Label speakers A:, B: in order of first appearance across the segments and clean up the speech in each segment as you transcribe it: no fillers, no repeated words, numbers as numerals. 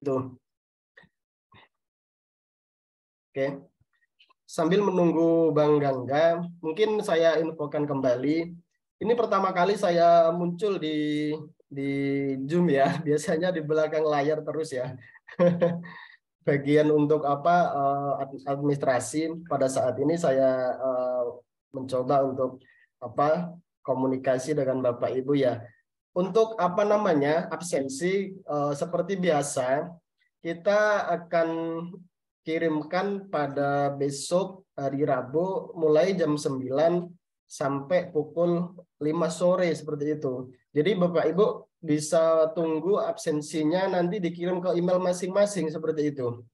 A: Tuh. Oke. Sambil menunggu Bang Gangga, mungkin saya infokan kembali. Ini pertama kali saya muncul di Zoom ya. Biasanya di belakang layar terus ya. Bagian untuk apa administrasi pada saat ini saya mencoba untuk apa komunikasi dengan Bapak Ibu ya. Untuk apa namanya absensi seperti biasa kita akan kirimkan pada besok hari Rabu mulai jam 9 sampai pukul 5 sore seperti itu. Jadi Bapak Ibu bisa tunggu absensinya nanti dikirim ke email masing-masing seperti itu.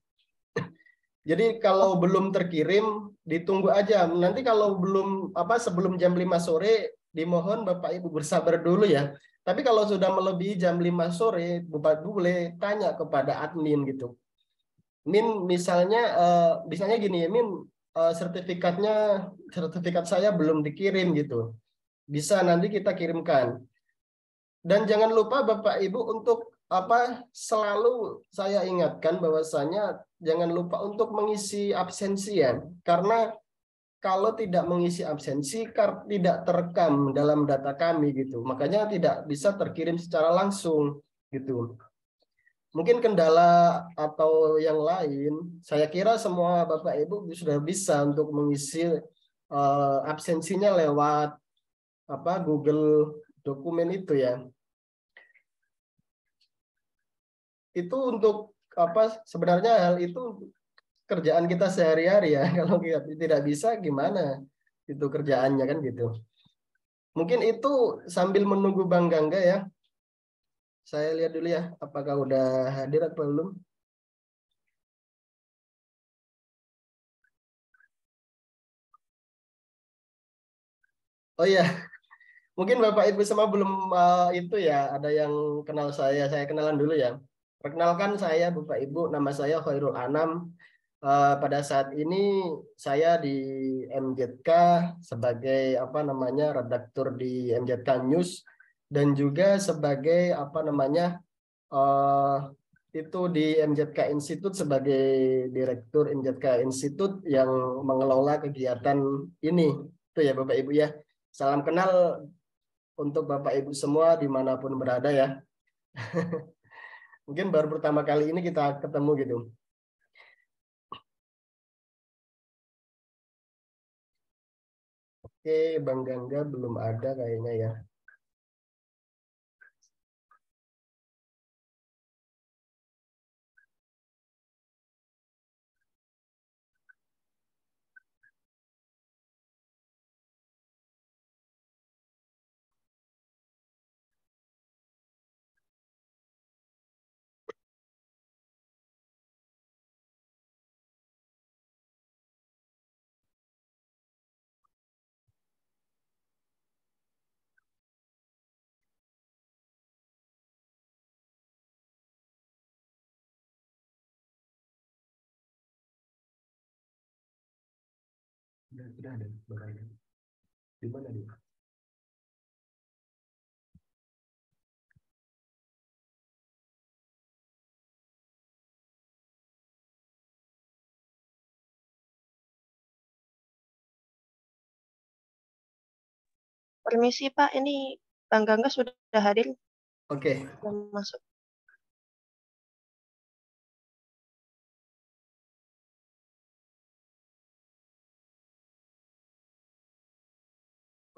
A: Jadi kalau belum terkirim ditunggu aja. Nanti kalau belum apa sebelum jam 5 sore dimohon Bapak Ibu bersabar dulu ya. Tapi kalau sudah melebihi jam 5 sore, Bapak Ibu boleh tanya kepada admin gitu. Min misalnya gini ya, Min sertifikat saya belum dikirim gitu. Bisa nanti kita kirimkan. Dan jangan lupa Bapak Ibu untuk apa selalu saya ingatkan bahwasanya jangan lupa untuk mengisi absensi ya. Karena kalau tidak mengisi absensi tidak terekam dalam data kami gitu. Makanya tidak bisa terkirim secara langsung gitu. Mungkin kendala atau yang lain, saya kira semua Bapak Ibu sudah bisa untuk mengisi absensinya lewat apa Google dokumen itu ya. Itu untuk apa sebenarnya hal itu kerjaan kita sehari-hari ya. Kalau kita tidak bisa gimana itu kerjaannya kan gitu. Mungkin itu sambil menunggu Bang Gangga ya. Saya lihat dulu ya apakah udah hadir atau belum. Oh iya, mungkin Bapak Ibu semua belum itu ya, ada yang kenal saya kenalan dulu ya. Perkenalkan saya Bapak Ibu, nama saya Khairul Anam. Pada saat ini saya di MJK sebagai apa namanya redaktur di MJK News dan juga sebagai apa namanya eh, itu di MJK Institute sebagai direktur MJK Institute yang mengelola kegiatan ini. Itu ya Bapak Ibu ya. Salam kenal untuk Bapak Ibu semua dimanapun berada ya. Mungkin baru pertama kali ini kita ketemu gitu. Oke, Bang Gangga belum ada kayaknya ya. Sudah ada barangnya. Di mana dia?
B: Permisi Pak, ini Bang Gangga sudah hadir.
A: Oke.
B: Masuk.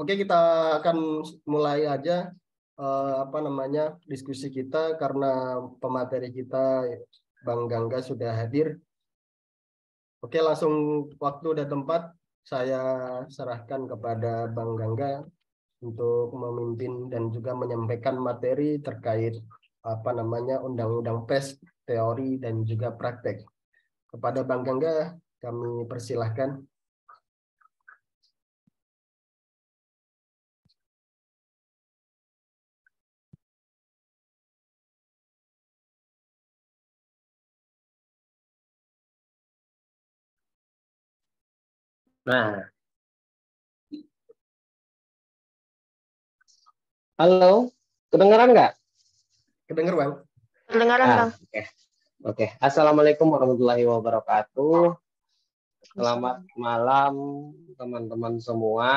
A: Oke, kita akan mulai aja apa namanya diskusi kita karena pemateri kita Bang Gangga sudah hadir. Oke, langsung waktu dan tempat saya serahkan kepada Bang Gangga untuk memimpin dan juga menyampaikan materi terkait apa namanya undang-undang PES, teori dan juga praktek. Kepada Bang Gangga kami persilahkan.
C: Nah, halo, kedengeran nggak?
A: Kedengar Bang?
B: Kedengaran Bang.
C: Oke. Oke, Assalamualaikum warahmatullahi wabarakatuh. Selamat malam teman-teman semua.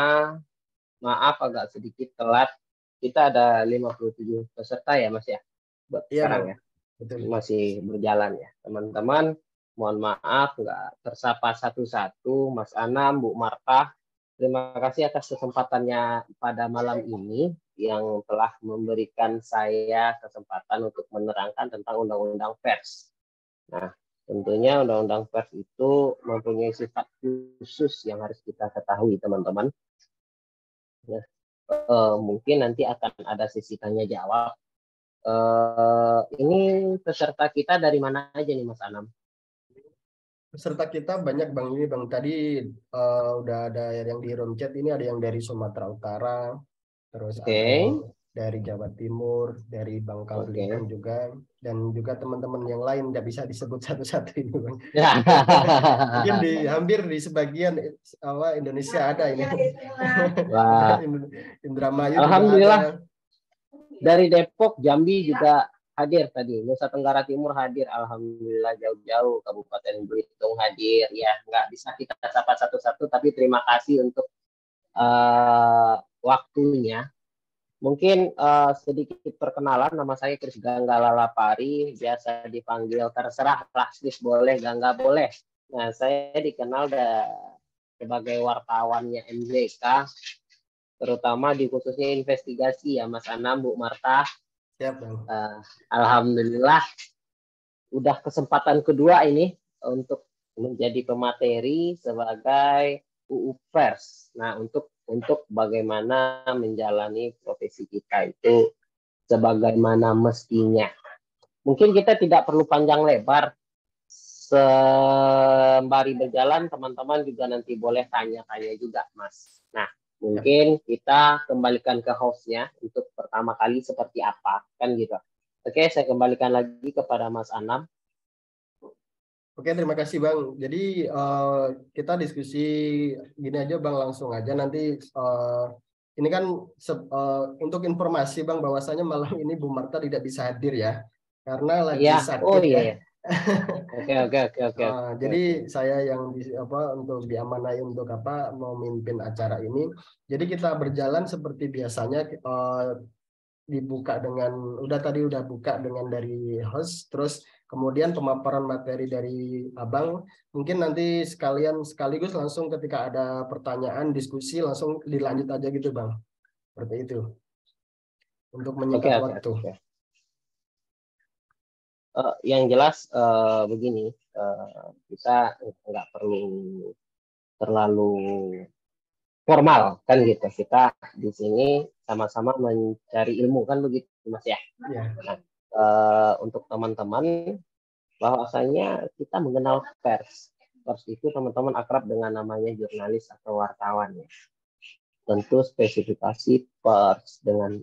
C: Maaf agak sedikit telat. Kita ada 57 peserta ya Mas ya, buat
A: Iya
C: sekarang
A: Bang,
C: ya.
A: betul.
C: Masih berjalan ya. Teman-teman, mohon maaf nggak tersapa satu-satu. Mas Anam, Bu Marta, terima kasih atas kesempatannya pada malam ini yang telah memberikan saya kesempatan untuk menerangkan tentang Undang-Undang Pers. Nah, tentunya Undang-Undang Pers itu mempunyai sifat khusus yang harus kita ketahui, teman-teman. Ya, mungkin nanti akan ada sesi tanya jawab. Ini peserta kita dari mana aja nih, Mas Anam?
A: Peserta kita banyak Bang, ini Bang. Tadi udah ada yang di room chat, ini ada yang dari Sumatera Utara, terus ada
C: Oke,
A: yang dari Jawa Timur, dari Bangka Belitung
C: oke.
A: juga, dan juga teman-teman yang lain tidak bisa disebut satu-satu ini Bang.
C: Ya.
A: Mungkin hampir di sebagian Indonesia ada ini.
C: Wah,
A: Indramayu juga ada.
C: Alhamdulillah dari Depok, Jambi juga hadir tadi. Nusa Tenggara Timur hadir, alhamdulillah jauh-jauh. Kabupaten Belitung hadir. Ya, nggak bisa kita sapa satu-satu, tapi terima kasih untuk waktunya. Mungkin sedikit perkenalan, nama saya Kris Gangga Lalapari, biasa dipanggil terserah, plastis boleh, Gangga boleh. Nah, saya dikenal sebagai wartawannya MJK, terutama di khususnya investigasi ya Mas Anam, Bu Marta.
A: Siap Bang.
C: Alhamdulillah, udah kesempatan kedua ini untuk menjadi pemateri sebagai UU Pers. Nah, untuk bagaimana menjalani profesi kita itu sebagaimana mestinya. Mungkin kita tidak perlu panjang lebar. Sembari berjalan, teman-teman juga nanti boleh tanya-tanya juga, Mas. Nah, mungkin kita kembalikan ke hostnya untuk pertama kali seperti apa, kan gitu. Oke, saya kembalikan lagi kepada Mas Anam.
A: Oke, terima kasih Bang. Jadi kita diskusi gini aja Bang, langsung aja nanti ini kan untuk informasi Bang, bahwasanya malam ini Bu Marta tidak bisa hadir ya, karena lagi
C: Iya, oh
A: sakit
C: iya,
A: ya.
C: iya. Oke.
A: Jadi saya yang untuk diamanai untuk memimpin acara ini. Jadi kita berjalan seperti biasanya, dibuka dengan udah buka dengan dari host, terus kemudian pemaparan materi dari Abang, mungkin nanti sekaligus langsung ketika ada pertanyaan diskusi langsung dilanjut aja gitu Bang, seperti itu untuk menyingkat waktu.
C: Oke. Yang jelas begini, kita nggak perlu terlalu formal kan gitu. Kita di sini sama-sama mencari ilmu kan begitu Mas ya.
A: Ya.
C: Nah, untuk teman-teman bahwasanya kita mengenal pers. Pers itu teman-teman akrab dengan namanya jurnalis atau wartawan ya. Tentu spesifikasi pers dengan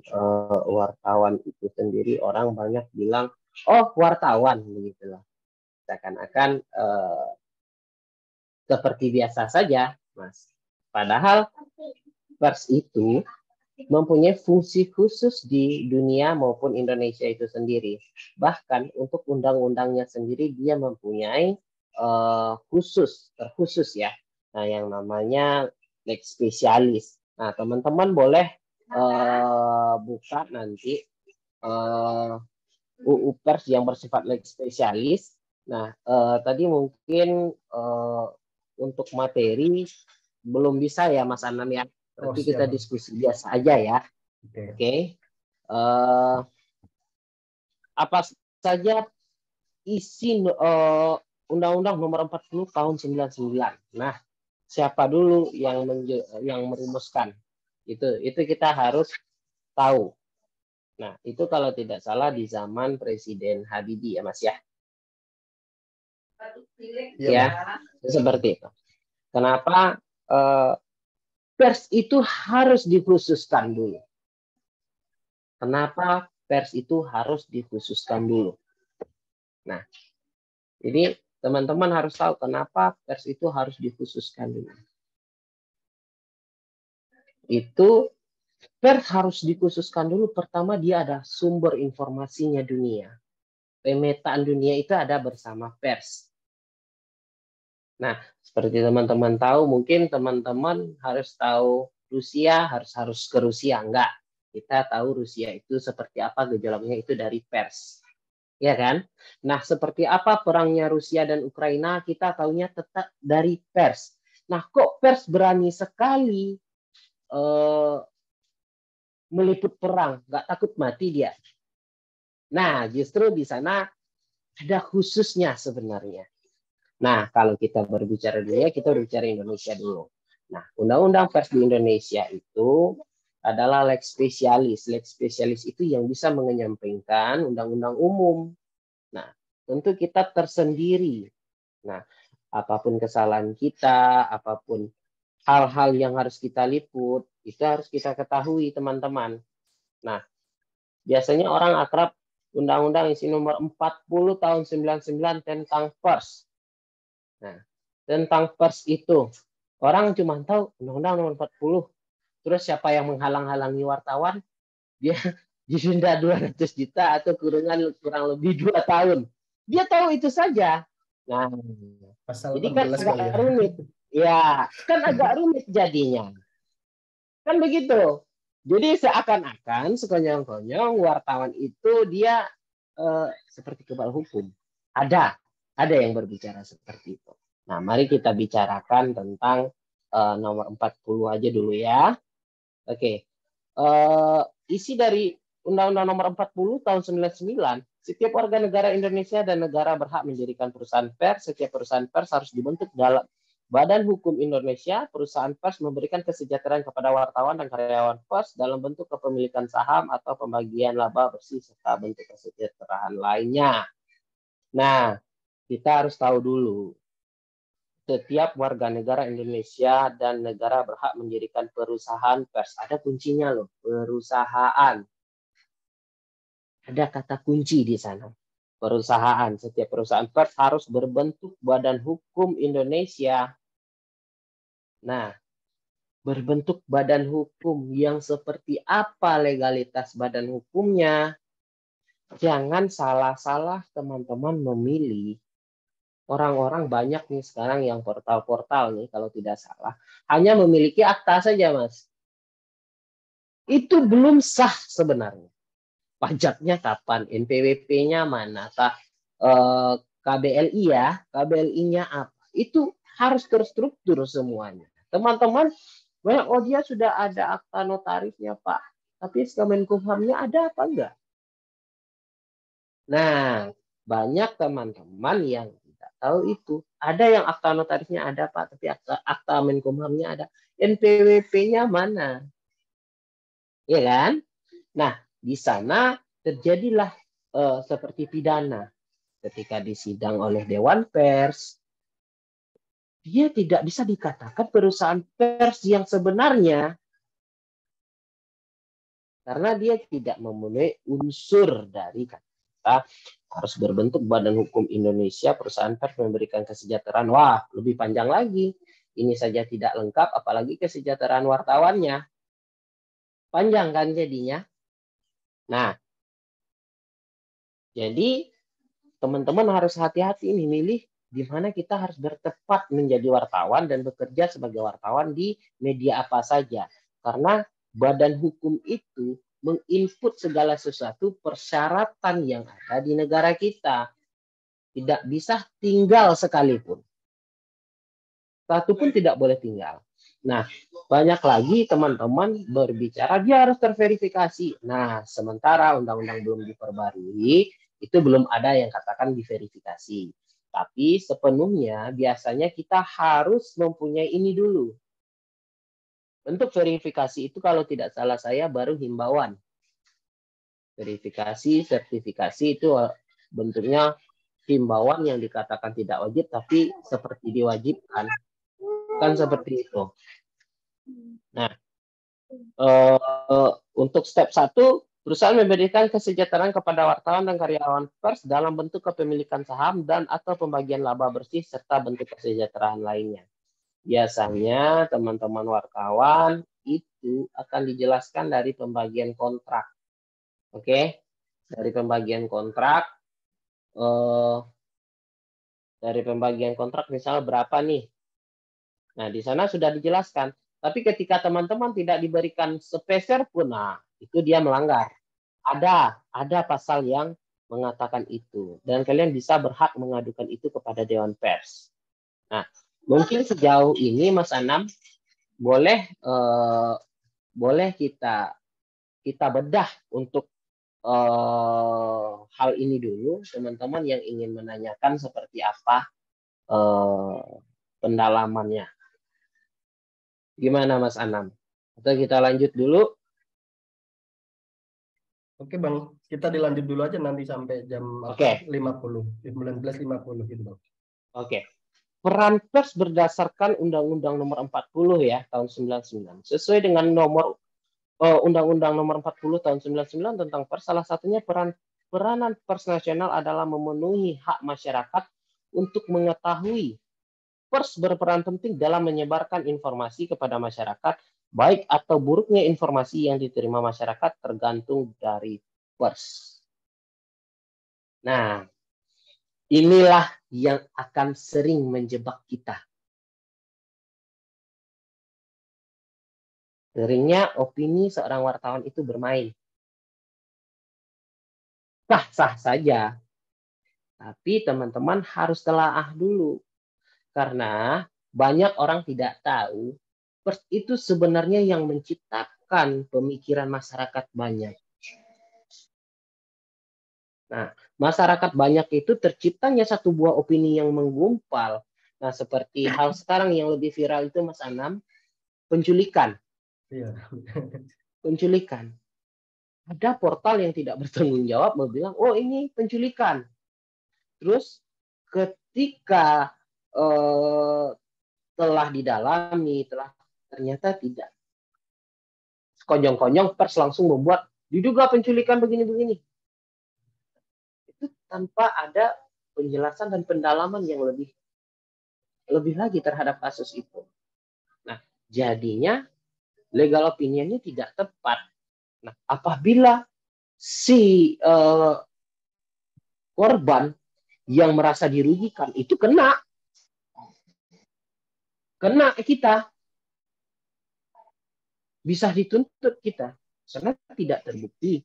C: wartawan itu sendiri orang banyak bilang oh wartawan begitu loh. Seakan-akan seperti biasa saja, Mas. Padahal pers itu mempunyai fungsi khusus di dunia maupun Indonesia itu sendiri. Bahkan untuk undang-undangnya sendiri dia mempunyai terkhusus ya. Nah, yang namanya lex specialis. Nah, teman-teman boleh buka nanti UU Pers yang bersifat lex specialis. Nah, tadi mungkin untuk materi belum bisa ya Mas Anam ya. Berarti kita
A: Siap.
C: diskusi biasa aja ya. Oke. Apa saja isi Undang-Undang Nomor 40 Tahun 99. Nah, siapa dulu yang merumuskan? Itu kita harus tahu. Nah, itu kalau tidak salah di zaman Presiden Habibie ya Mas ya. Ya, seperti itu. Kenapa pers itu harus dikhususkan dulu? Kenapa pers itu harus dikhususkan dulu? Nah, jadi teman-teman harus tahu kenapa pers itu harus dikhususkan dulu. Itu pers harus dikhususkan dulu. Pertama, dia ada sumber informasinya dunia. pemetaan dunia itu ada bersama pers. Nah, seperti teman-teman tahu, mungkin teman-teman harus tahu Rusia, harus ke Rusia. Enggak. Kita tahu Rusia itu seperti apa gejolaknya itu dari pers. Ya kan? Nah, seperti apa perangnya Rusia dan Ukraina, kita tahunya tetap dari pers. Nah, kok pers berani sekali meliput perang, nggak takut mati dia. Nah, justru di sana ada khususnya sebenarnya. Nah, kalau kita berbicara dunia, kita berbicara Indonesia dulu. Nah, undang-undang pers di Indonesia itu adalah lex specialis. Lex specialis itu yang bisa menyampaikan undang-undang umum. Nah, tentu kita tersendiri. Nah, apapun kesalahan kita, apapun hal-hal yang harus kita liput, itu harus kita ketahui, teman-teman. Nah, biasanya orang akrab Undang-Undang Isi Nomor 40 Tahun 99 tentang pers. Nah, tentang pers itu, orang cuma tahu Undang-Undang Nomor 40. Terus siapa yang menghalang-halangi wartawan, dia didenda 200 juta atau kurungan kurang lebih 2 tahun. Dia tahu itu saja. Nah,
A: Pasal
C: jadi kan
A: 14
C: agak
A: kali ya.
C: rumit. Ya, kan agak rumit jadinya. Kan begitu. Jadi seakan-akan sekonyong-konyong wartawan itu dia seperti kebal hukum. Ada yang berbicara seperti itu. Nah, mari kita bicarakan tentang nomor 40 aja dulu ya. Oke. Isi dari Undang-Undang Nomor 40 Tahun 99, setiap warga negara Indonesia dan negara berhak mendirikan perusahaan pers. Setiap perusahaan pers harus dibentuk dalam Badan Hukum Indonesia. Perusahaan pers memberikan kesejahteraan kepada wartawan dan karyawan pers dalam bentuk kepemilikan saham atau pembagian laba bersih serta bentuk kesejahteraan lainnya. Nah, kita harus tahu dulu, setiap warga negara Indonesia dan negara berhak mendirikan perusahaan pers. Ada kuncinya loh, perusahaan. Ada kata kunci di sana. Perusahaan. Setiap perusahaan pers harus berbentuk Badan Hukum Indonesia. Nah, berbentuk badan hukum yang seperti apa legalitas badan hukumnya? Jangan salah-salah teman-teman memilih. Orang-orang banyak nih sekarang yang portal-portal nih kalau tidak salah hanya memiliki akta saja, Mas. Itu belum sah sebenarnya. Pajaknya kapan? NPWP-nya mana? KBLI ya, KBLI-nya apa? Itu harus terstruktur semuanya. Teman-teman, oh dia sudah ada akta notarisnya, Pak. Tapi Kemenkumhamnya ada apa enggak? Nah, banyak teman-teman yang tidak tahu itu. Ada yang akta notarisnya ada, Pak, tapi akta Menkumhamnya ada. NPWP-nya mana? Ya kan? Nah, di sana terjadilah seperti pidana. Ketika disidang oleh Dewan Pers, dia tidak bisa dikatakan perusahaan pers yang sebenarnya karena dia tidak memenuhi unsur dari kata harus berbentuk Badan Hukum Indonesia, perusahaan pers memberikan kesejahteraan. Wah, lebih panjang lagi. Ini saja tidak lengkap, apalagi kesejahteraan wartawannya. Panjang kan jadinya. Nah, jadi teman-teman harus hati-hati nih milih di mana kita harus bertepat menjadi wartawan dan bekerja sebagai wartawan di media apa saja. Karena badan hukum itu menginput segala sesuatu persyaratan yang ada di negara kita. Tidak bisa tinggal sekalipun. Satu pun tidak boleh tinggal. Nah, banyak lagi teman-teman berbicara dia harus terverifikasi. Nah, sementara undang-undang belum diperbarui, itu belum ada yang katakan diverifikasi. Tapi sepenuhnya biasanya kita harus mempunyai ini dulu. Bentuk verifikasi itu kalau tidak salah saya baru himbauan. Verifikasi, sertifikasi itu bentuknya himbauan yang dikatakan tidak wajib tapi seperti diwajibkan. Kan seperti itu. Nah, untuk step 1, perusahaan memberikan kesejahteraan kepada wartawan dan karyawan pers dalam bentuk kepemilikan saham dan atau pembagian laba bersih serta bentuk kesejahteraan lainnya. Biasanya teman-teman wartawan itu akan dijelaskan dari pembagian kontrak. Oke? Dari pembagian kontrak dari pembagian kontrak misalnya berapa nih. Nah, di sana sudah dijelaskan. Tapi ketika teman-teman tidak diberikan sepeser pun, nah itu dia melanggar. Ada pasal yang mengatakan itu. Dan kalian bisa berhak mengadukan itu kepada Dewan Pers. Nah, mungkin sejauh ini Mas Anam boleh kita bedah untuk hal ini dulu. Teman-teman yang ingin menanyakan seperti apa pendalamannya. Gimana Mas Anam? Atau kita lanjut dulu?
A: Oke Bang, kita dilanjut dulu aja nanti sampai jam
C: Oke.
A: 19.50 gitu Bang.
C: Oke. Peran pers berdasarkan Undang-Undang Nomor 40 ya tahun 99. Sesuai dengan nomor Undang-Undang Nomor 40 tahun 99 tentang pers, salah satunya peranan pers nasional adalah memenuhi hak masyarakat untuk mengetahui. Pers berperan penting dalam menyebarkan informasi kepada masyarakat, baik atau buruknya informasi yang diterima masyarakat tergantung dari pers. Nah, inilah yang akan sering menjebak kita. Seringnya opini seorang wartawan itu bermain. Sah saja. Tapi teman-teman harus telaah dulu. Karena banyak orang tidak tahu pers itu sebenarnya yang menciptakan pemikiran masyarakat banyak. Nah, masyarakat banyak itu terciptanya satu buah opini yang menggumpal. Nah, seperti hal sekarang yang lebih viral itu Mas Anam, penculikan.
A: Iya.
C: Penculikan. Ada portal yang tidak bertanggung jawab bilang, oh ini penculikan. Terus ketika telah didalami, ternyata tidak. Konyong-konyong pers langsung membuat diduga penculikan begini-begini. Itu tanpa ada penjelasan dan pendalaman yang lebih lagi terhadap kasus itu. Nah, jadinya legal opinion-nya tidak tepat. Nah, apabila si korban yang merasa dirugikan itu kena kita, bisa dituntut kita karena tidak terbukti.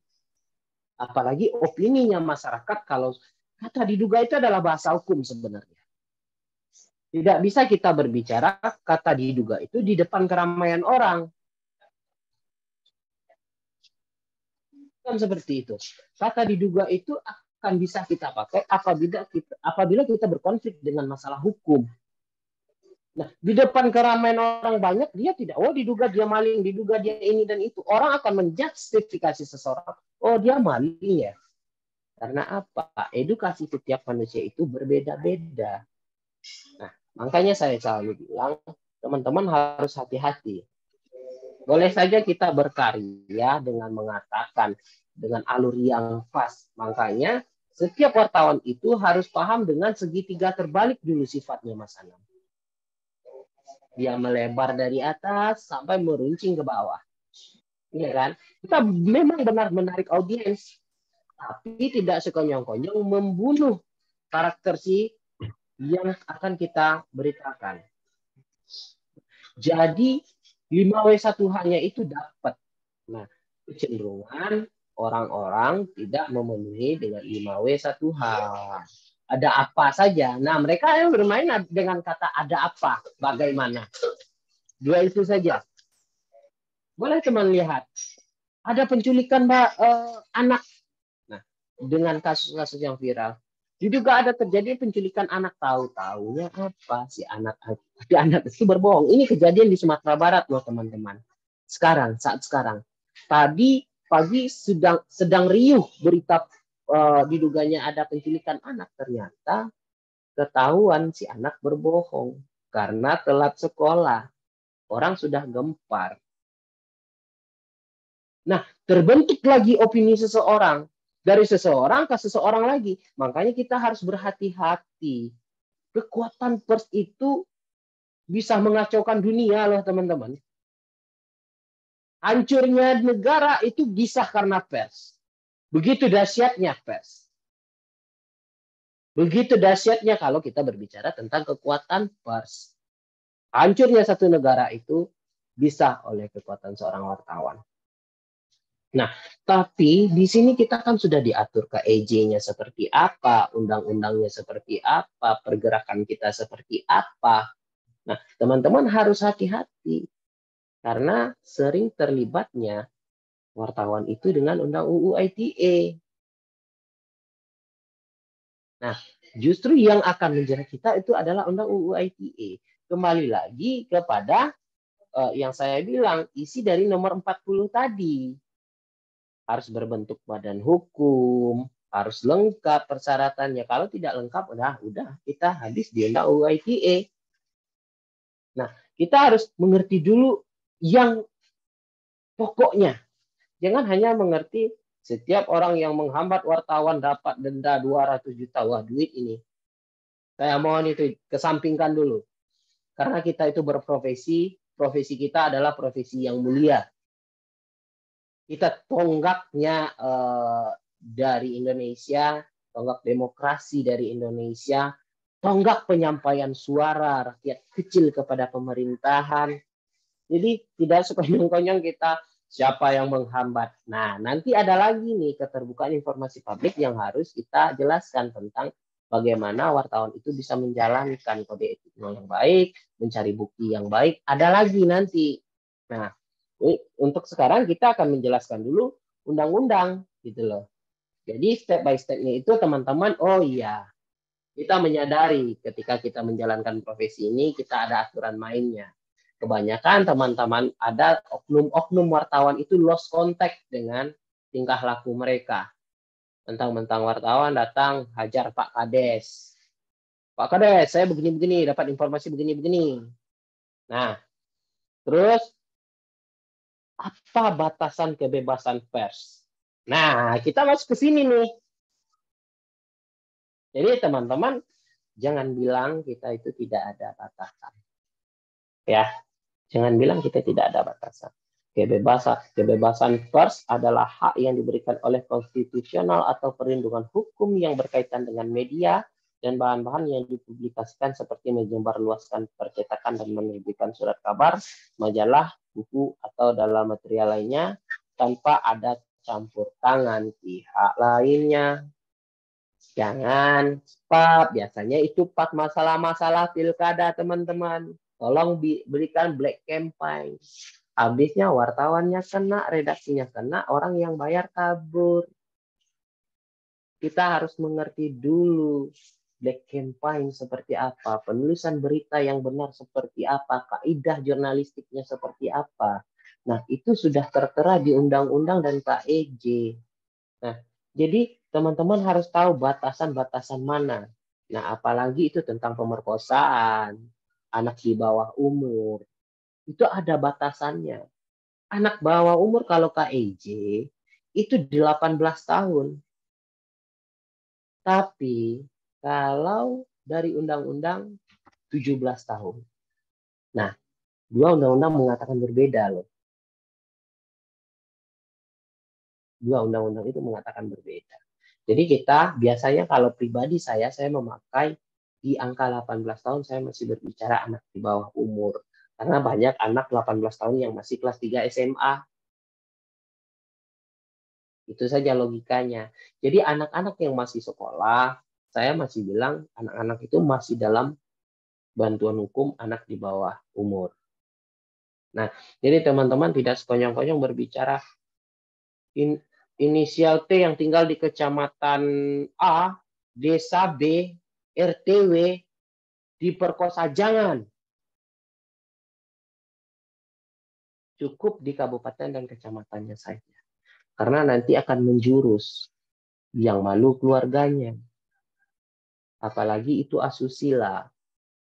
C: Apalagi opininya masyarakat, kalau kata diduga itu adalah bahasa hukum sebenarnya. Tidak bisa kita berbicara kata diduga itu di depan keramaian orang. Kan seperti itu. Kata diduga itu akan bisa kita pakai apabila kita berkonflik dengan masalah hukum. Nah, di depan keramaian orang banyak, dia tidak, oh diduga dia maling, diduga dia ini dan itu. Orang akan menjustifikasi seseorang, oh dia maling ya. Karena apa? Edukasi setiap manusia itu berbeda-beda. Nah, makanya saya selalu bilang, teman-teman harus hati-hati. Boleh saja kita berkarya dengan mengatakan, dengan alur yang pas. Makanya, setiap wartawan itu harus paham dengan segitiga terbalik dulu sifatnya, Mas Anam. Dia melebar dari atas sampai meruncing ke bawah. Iya kan? Kita memang benar menarik audiens, tapi tidak sekonyong-konyong membunuh karakter si yang akan kita beritakan. Jadi 5W1H-nya itu dapat. Nah, kecenderungan orang-orang tidak memenuhi dengan 5W1H. Ada apa saja. Nah, mereka yang bermain dengan kata ada apa, bagaimana. Dua itu saja. Boleh teman lihat. Ada penculikan anak. Nah, dengan kasus-kasus yang viral. Diduga ada terjadi penculikan anak, tahu-taunya apa si anak itu berbohong. Ini kejadian di Sumatera Barat loh teman-teman. Saat sekarang. Tadi pagi sedang riuh berita diduganya ada penculikan anak, ternyata ketahuan si anak berbohong karena telat sekolah. Orang sudah gempar. Nah, terbentuk lagi opini seseorang. Dari seseorang ke seseorang lagi. Makanya kita harus berhati-hati. Kekuatan pers itu bisa mengacaukan dunia loh teman-teman. Hancurnya negara itu bisa karena pers. Begitu dahsyatnya pers. Begitu dahsyatnya kalau kita berbicara tentang kekuatan pers. Hancurnya satu negara itu bisa oleh kekuatan seorang wartawan. Nah, tapi di sini kita kan sudah diatur ke EJ-nya seperti apa, undang-undangnya seperti apa, pergerakan kita seperti apa. Nah, teman-teman harus hati-hati karena sering terlibatnya wartawan itu dengan undang UU ITE. Nah, justru yang akan menjerat kita itu adalah undang UU ITE. Kembali lagi kepada yang saya bilang, isi dari nomor 40 tadi. Harus berbentuk badan hukum, harus lengkap persyaratannya. Kalau tidak lengkap, udah kita habis di undang UU ITE. Nah, kita harus mengerti dulu yang pokoknya. Jangan hanya mengerti setiap orang yang menghambat wartawan dapat denda 200 juta. Wah, duit ini. Saya mohon itu kesampingkan dulu. Karena kita itu berprofesi, profesi kita adalah profesi yang mulia. Kita tonggaknya dari Indonesia, tonggak demokrasi dari Indonesia, tonggak penyampaian suara rakyat kecil kepada pemerintahan. Jadi tidak sekonyong-konyong kita siapa yang menghambat. Nah, nanti ada lagi nih keterbukaan informasi publik yang harus kita jelaskan tentang bagaimana wartawan itu bisa menjalankan kode etik yang baik, mencari bukti yang baik. Ada lagi nanti. Nah, untuk sekarang kita akan menjelaskan dulu undang-undang gitu loh. Jadi step by step-nya itu teman-teman, oh iya, kita menyadari ketika kita menjalankan profesi ini kita ada aturan mainnya. Kebanyakan teman-teman ada oknum-oknum wartawan itu lost contact dengan tingkah laku mereka. Mentang-mentang wartawan datang hajar Pak Kades. Pak Kades, saya begini-begini, dapat informasi begini-begini. Nah, terus apa batasan kebebasan pers? Nah, kita masuk ke sini nih. Jadi teman-teman, jangan bilang kita itu tidak ada batasan. Ya, jangan bilang kita tidak ada batasan. Kebebasan pers adalah hak yang diberikan oleh konstitusional atau perlindungan hukum yang berkaitan dengan media dan bahan-bahan yang dipublikasikan seperti menyebarluaskan percetakan dan menerbitkan surat kabar, majalah, buku, atau dalam material lainnya tanpa ada campur tangan pihak lainnya. Jangan Pak, biasanya itu Pak masalah-masalah pilkada teman-teman. Tolong berikan black campaign. Habisnya wartawannya kena, redaksinya kena, orang yang bayar kabur. Kita harus mengerti dulu black campaign seperti apa, penulisan berita yang benar seperti apa, kaidah jurnalistiknya seperti apa. Nah, itu sudah tertera di undang-undang dan KEJ. Nah, jadi teman-teman harus tahu batasan-batasan mana. Nah, apalagi itu tentang pemerkosaan, anak di bawah umur. Itu ada batasannya. Anak bawah umur kalau KEJ itu 18 tahun. Tapi kalau dari undang-undang 17 tahun. Nah, dua undang-undang mengatakan berbeda loh. Dua undang-undang itu mengatakan berbeda. Jadi kita biasanya kalau pribadi saya memakai di angka 18 tahun saya masih berbicara anak di bawah umur. Karena banyak anak 18 tahun yang masih kelas 3 SMA. Itu saja logikanya. Jadi anak-anak yang masih sekolah, saya masih bilang anak-anak itu masih dalam bantuan hukum anak di bawah umur. Nah, jadi teman-teman tidak sekonyong-konyong berbicara inisial T yang tinggal di kecamatan A, desa B, RTW, diperkosa. Jangan. Cukup di kabupaten dan kecamatannya saja. Karena nanti akan menjurus. Yang malu keluarganya. Apalagi itu asusila.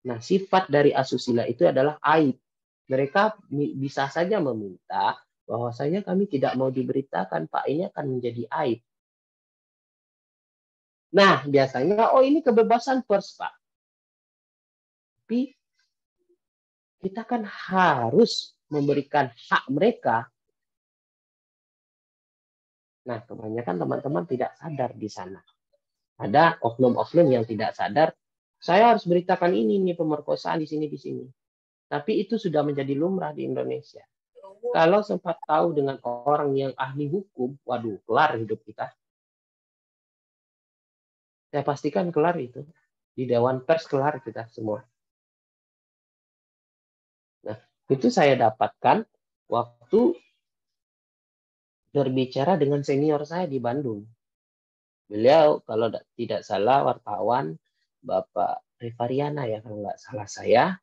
C: Nah, sifat dari asusila itu adalah aib. Mereka bisa saja meminta bahwasanya kami tidak mau diberitakan, Pak, ini akan menjadi aib. Nah, biasanya, oh ini kebebasan pers, Pak. Tapi kita kan harus memberikan hak mereka. Nah, kebanyakan teman-teman tidak sadar di sana. Ada oknum-oknum yang tidak sadar, saya harus beritakan ini nih pemerkosaan di sini di sini. Tapi itu sudah menjadi lumrah di Indonesia. Kalau sempat tahu dengan orang yang ahli hukum, waduh, kelar hidup kita. Saya pastikan kelar itu. Di Dewan Pers kelar kita semua. Nah, itu saya dapatkan waktu berbicara dengan senior saya di Bandung. Beliau kalau tidak salah wartawan Bapak Rifariana ya kalau nggak salah saya,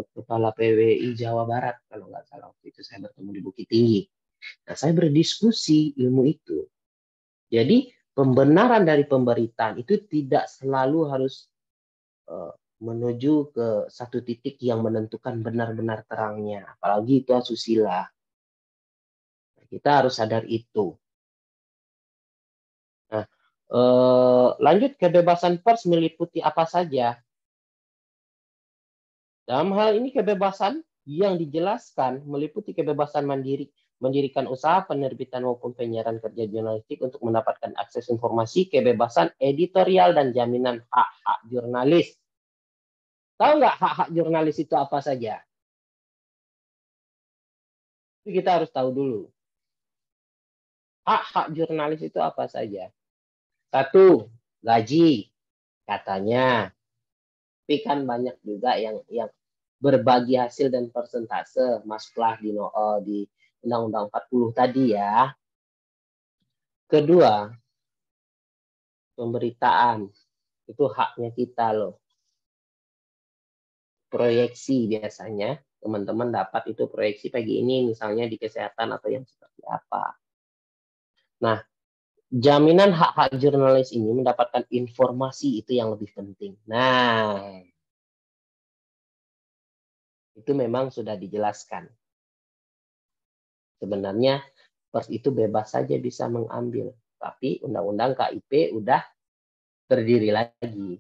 C: Kepala PWI Jawa Barat kalau nggak salah, waktu itu saya bertemu di Bukit Tinggi. Nah, saya berdiskusi ilmu itu. Jadi pembenaran dari pemberitaan itu tidak selalu harus menuju ke satu titik yang menentukan benar-benar terangnya, apalagi itu asusila. Kita harus sadar itu. Nah, lanjut, kebebasan pers meliputi apa saja? Dalam hal ini kebebasan yang dijelaskan meliputi kebebasan mendirikan usaha penerbitan maupun penyiaran kerja jurnalistik untuk mendapatkan akses informasi, kebebasan editorial, dan jaminan hak-hak jurnalis. Tahu nggak hak-hak jurnalis itu apa saja? Itu kita harus tahu dulu. Hak-hak jurnalis itu apa saja? 1, gaji katanya. Tapi kan banyak juga yang berbagi hasil dan persentase, masuklah di Undang-Undang 40 tadi ya. Kedua, pemberitaan. Itu haknya kita loh. Proyeksi biasanya, teman-teman dapat itu proyeksi pagi ini misalnya di kesehatan atau yang seperti apa. Nah, jaminan hak-hak jurnalis ini mendapatkan informasi itu yang lebih penting. Nah, itu memang sudah dijelaskan. Sebenarnya pers itu bebas saja bisa mengambil. Tapi Undang-Undang KIP udah berdiri lagi.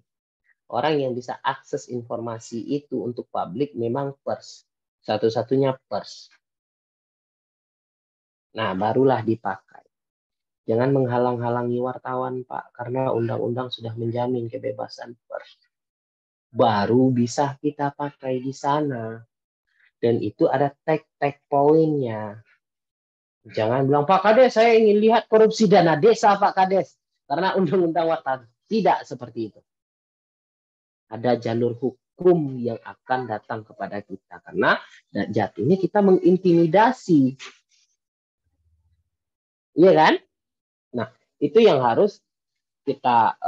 C: Orang yang bisa akses informasi itu untuk publik memang pers. Satu-satunya pers. Nah, barulah dipakai. Jangan menghalang-halangi wartawan, Pak. Karena undang-undang sudah menjamin kebebasan pers. Baru bisa kita pakai di sana. Dan itu ada tag poinnya. Jangan bilang, Pak Kades, saya ingin lihat korupsi dana desa, Pak Kades. Karena undang-undang wartawan tidak seperti itu. Ada jalur hukum yang akan datang kepada kita. Karena jatuhnya kita mengintimidasi. Iya kan? Nah, itu yang harus kita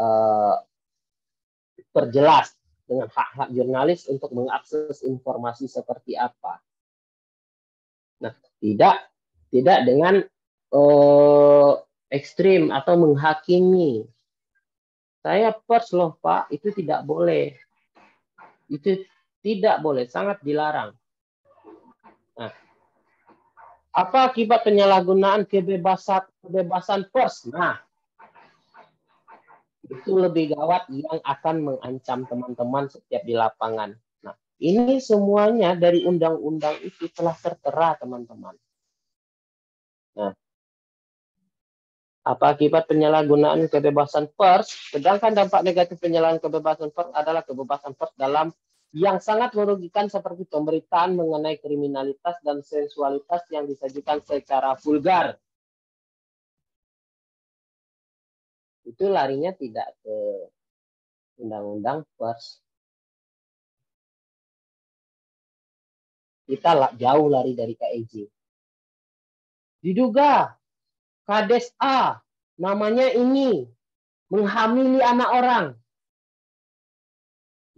C: perjelas dengan hak-hak jurnalis untuk mengakses informasi seperti apa. Nah, tidak dengan ekstrim atau menghakimi. Saya pers loh Pak, itu tidak boleh. Itu tidak boleh, sangat dilarang. Nah, apa akibat penyalahgunaan kebebasan pers? Nah, itu lebih gawat yang akan mengancam teman-teman setiap di lapangan. Nah, ini semuanya dari undang-undang itu telah tertera, teman-teman. Nah, apa akibat penyalahgunaan kebebasan pers? Sedangkan dampak negatif penyalahgunaan kebebasan pers adalah kebebasan pers dalam yang sangat merugikan seperti pemberitaan mengenai kriminalitas dan sensualitas yang disajikan secara vulgar. Itu larinya tidak ke undang-undang pers. Kita jauh lari dari KEJ. Diduga Kades A, namanya ini, menghamili anak orang.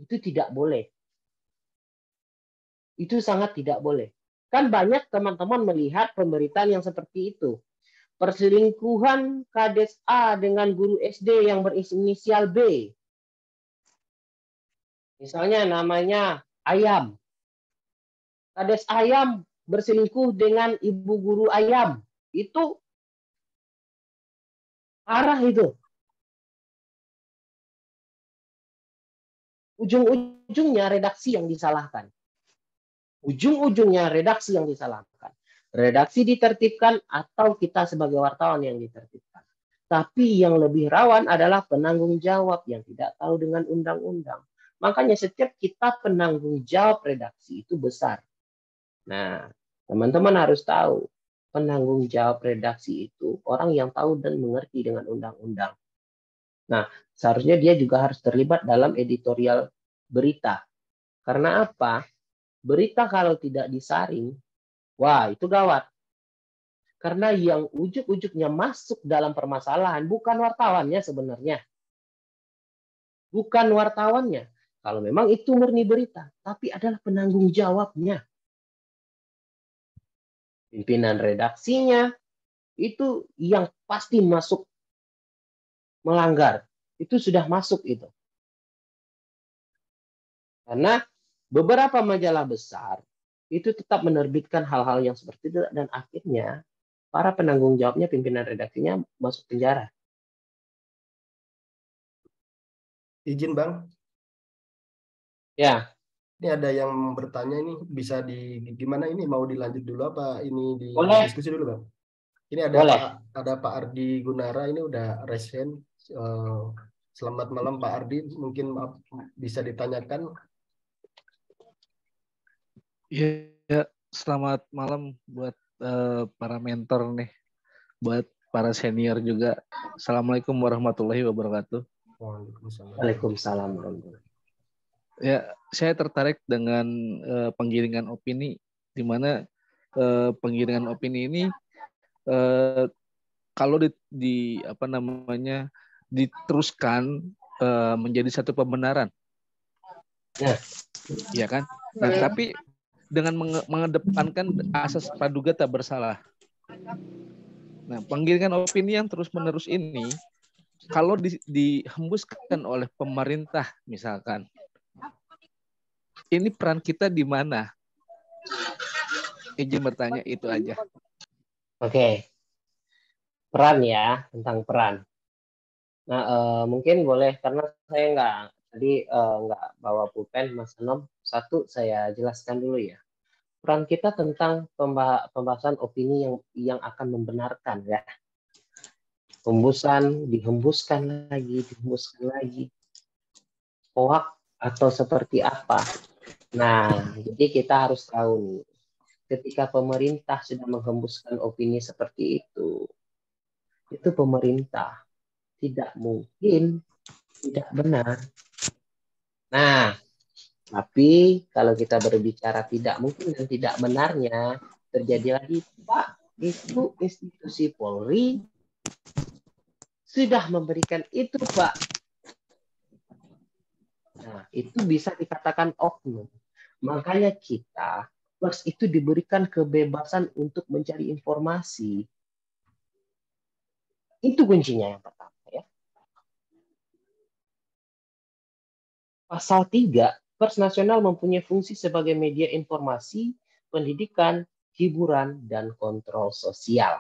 C: Itu tidak boleh. Itu sangat tidak boleh. Kan banyak teman-teman melihat pemberitaan yang seperti itu. Perselingkuhan Kades A dengan guru SD yang berinisial B. Misalnya namanya Ayam. Kades Ayam berselingkuh dengan ibu guru Ayam. Itu parah itu. Ujung-ujungnya redaksi yang disalahkan. Ujung-ujungnya redaksi yang disalahkan. Redaksi ditertibkan atau kita sebagai wartawan yang ditertibkan. Tapi yang lebih rawan adalah penanggung jawab yang tidak tahu dengan undang-undang. Makanya setiap kita penanggung jawab redaksi itu besar. Nah, teman-teman harus tahu, penanggung jawab redaksi itu orang yang tahu dan mengerti dengan undang-undang. Nah, seharusnya dia juga harus terlibat dalam editorial berita. Karena apa? Berita kalau tidak disaring, wah itu gawat. Karena yang ujuk-ujuknya masuk dalam permasalahan bukan wartawannya sebenarnya. Bukan wartawannya. Kalau memang itu murni berita, tapi adalah penanggung jawabnya. Pimpinan redaksinya itu yang pasti masuk melanggar. Itu sudah masuk itu. Karena beberapa majalah besar itu tetap menerbitkan hal-hal yang seperti itu dan akhirnya para penanggung jawabnya, pimpinan redaksinya masuk penjara.
A: Izin Bang,
C: Ya,
A: ini ada yang bertanya ini bisa gimana ini mau dilanjut dulu apa ini
C: boleh.
A: diskusi dulu Bang? Ini
C: Boleh.
A: ada Pak Ardi Gunara ini udah raise hand. Selamat malam Pak Ardi, mungkin bisa ditanyakan.
D: Ya, selamat malam buat para mentor nih, buat para senior juga. Assalamualaikum warahmatullahi wabarakatuh.
C: Waalaikumsalam.
D: Ya, saya tertarik dengan penggiringan opini, di mana penggiringan opini ini kalau diteruskan menjadi satu pembenaran, ya kan? Nah, tapi dengan mengedepankan asas praduga tak bersalah. Nah, penggiringan opini yang terus-menerus ini, kalau dihembuskan oleh pemerintah misalkan, ini peran kita di mana? Izin bertanya itu aja.
C: Oke. Peran ya, tentang peran. Nah, mungkin boleh, karena saya nggak bawa pulpen, Mas Anom. Satu saya jelaskan dulu ya. Peran kita tentang pembahasan opini yang akan membenarkan ya. Dihembuskan lagi. Hoak atau seperti apa. Nah, jadi kita harus tahu nih, ketika pemerintah sudah menghembuskan opini seperti itu pemerintah tidak mungkin tidak benar. Nah, tapi kalau kita berbicara tidak mungkin dan tidak benarnya, terjadi lagi, Pak, itu institusi Polri sudah memberikan itu, Pak. Nah, itu bisa dikatakan oknum. Makanya kita, pers itu diberikan kebebasan untuk mencari informasi. Itu kuncinya yang pertama. Ya. Pasal 3, Pers Nasional mempunyai fungsi sebagai media informasi, pendidikan, hiburan, dan kontrol sosial.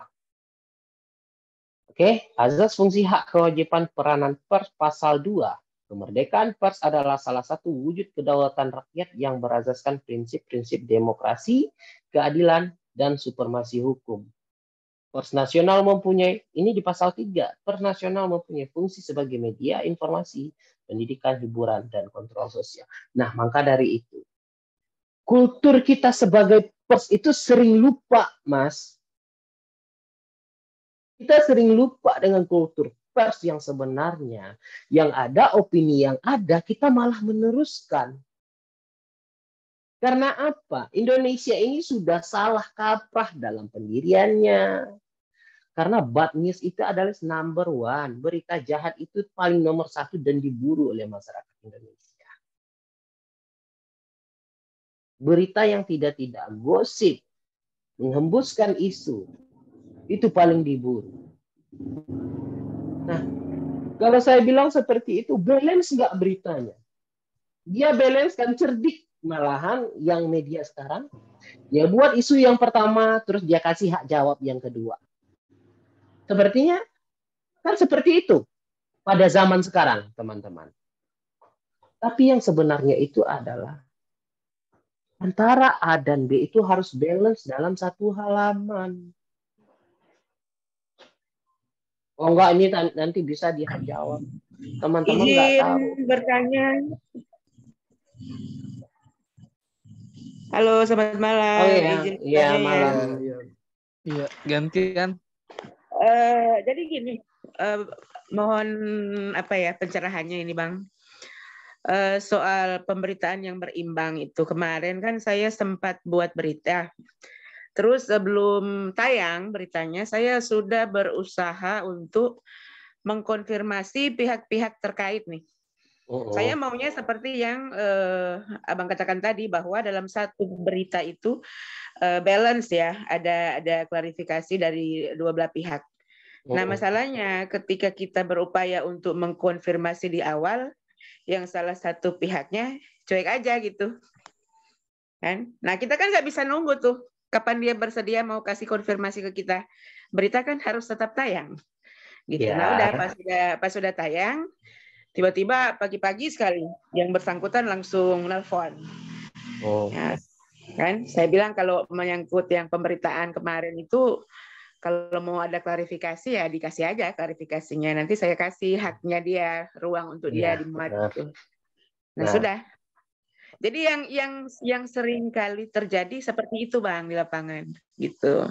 C: Oke, azas fungsi hak kewajiban peranan pers pasal 2. Kemerdekaan pers adalah salah satu wujud kedaulatan rakyat yang berasaskan prinsip-prinsip demokrasi, keadilan, dan supremasi hukum. Pers Nasional mempunyai, ini di pasal 3, Pers Nasional mempunyai fungsi sebagai media informasi, pendidikan, hiburan, dan kontrol sosial. Nah, maka dari itu, kultur kita sebagai pers itu sering lupa, Mas. Kita sering lupa dengan kultur pers yang sebenarnya. Yang ada, opini yang ada, kita malah meneruskan. Karena apa? Indonesia ini sudah salah kaprah dalam pendiriannya. Karena bad news itu adalah number one. Berita jahat itu paling nomor 1 dan diburu oleh masyarakat Indonesia. Berita yang tidak gosip, menghembuskan isu, itu paling diburu. Nah, kalau saya bilang seperti itu, balance nggak beritanya? Dia balance kan, cerdik. Malahan yang media sekarang, dia buat isu yang pertama, terus dia kasih hak jawab yang kedua. Sepertinya kan seperti itu pada zaman sekarang, teman-teman. Tapi yang sebenarnya itu adalah antara A dan B itu harus balance dalam satu halaman. Oh enggak, ini nanti bisa dijawab. Teman-teman nggak tahu.
E: Izin bertanya. Halo, selamat malam.
C: Oh iya,
E: Izin
C: iya
E: bertanya ya.
C: malam.
D: Iya, gantian.
E: Jadi gini, mohon apa ya pencerahannya ini Bang. Soal pemberitaan yang berimbang itu kemarin kan saya sempat buat berita. Terus sebelum tayang beritanya saya sudah berusaha untuk mengkonfirmasi pihak-pihak terkait nih. Saya maunya seperti yang Abang katakan tadi bahwa dalam satu berita itu balance ya, ada klarifikasi dari dua belah pihak. Nah, masalahnya ketika kita berupaya untuk mengkonfirmasi di awal, yang salah satu pihaknya cuek aja gitu. Kan? Nah, kita kan nggak bisa nunggu tuh kapan dia bersedia mau kasih konfirmasi ke kita. Berita kan harus tetap tayang. Gitu.
C: Ya.
E: Nah, udah pas sudah tayang, tiba-tiba pagi-pagi sekali yang bersangkutan langsung nelpon. Ya, kan? Saya bilang kalau menyangkut yang pemberitaan kemarin itu kalau mau ada klarifikasi ya dikasih aja klarifikasinya. Nanti saya kasih haknya dia, ruang untuk dia dimuat itu. Nah, sudah. Jadi yang sering kali terjadi seperti itu Bang di lapangan gitu.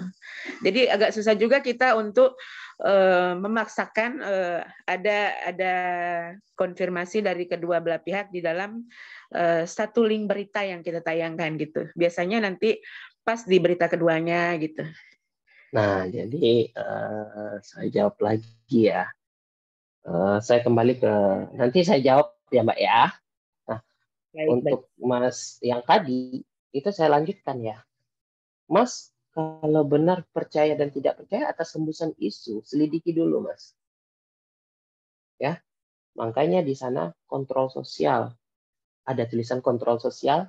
E: Jadi agak susah juga kita untuk memaksakan ada konfirmasi dari kedua belah pihak di dalam satu link berita yang kita tayangkan gitu. Biasanya nanti pas di berita keduanya gitu.
C: Nah, jadi saya jawab lagi ya. Saya kembali ke nanti saya jawab ya Mbak ya. Nah, untuk Mas yang tadi itu saya lanjutkan ya. Mas, kalau benar percaya dan tidak percaya atas hembusan isu, selidiki dulu Mas. Ya, makanya di sana kontrol sosial. Ada tulisan kontrol sosial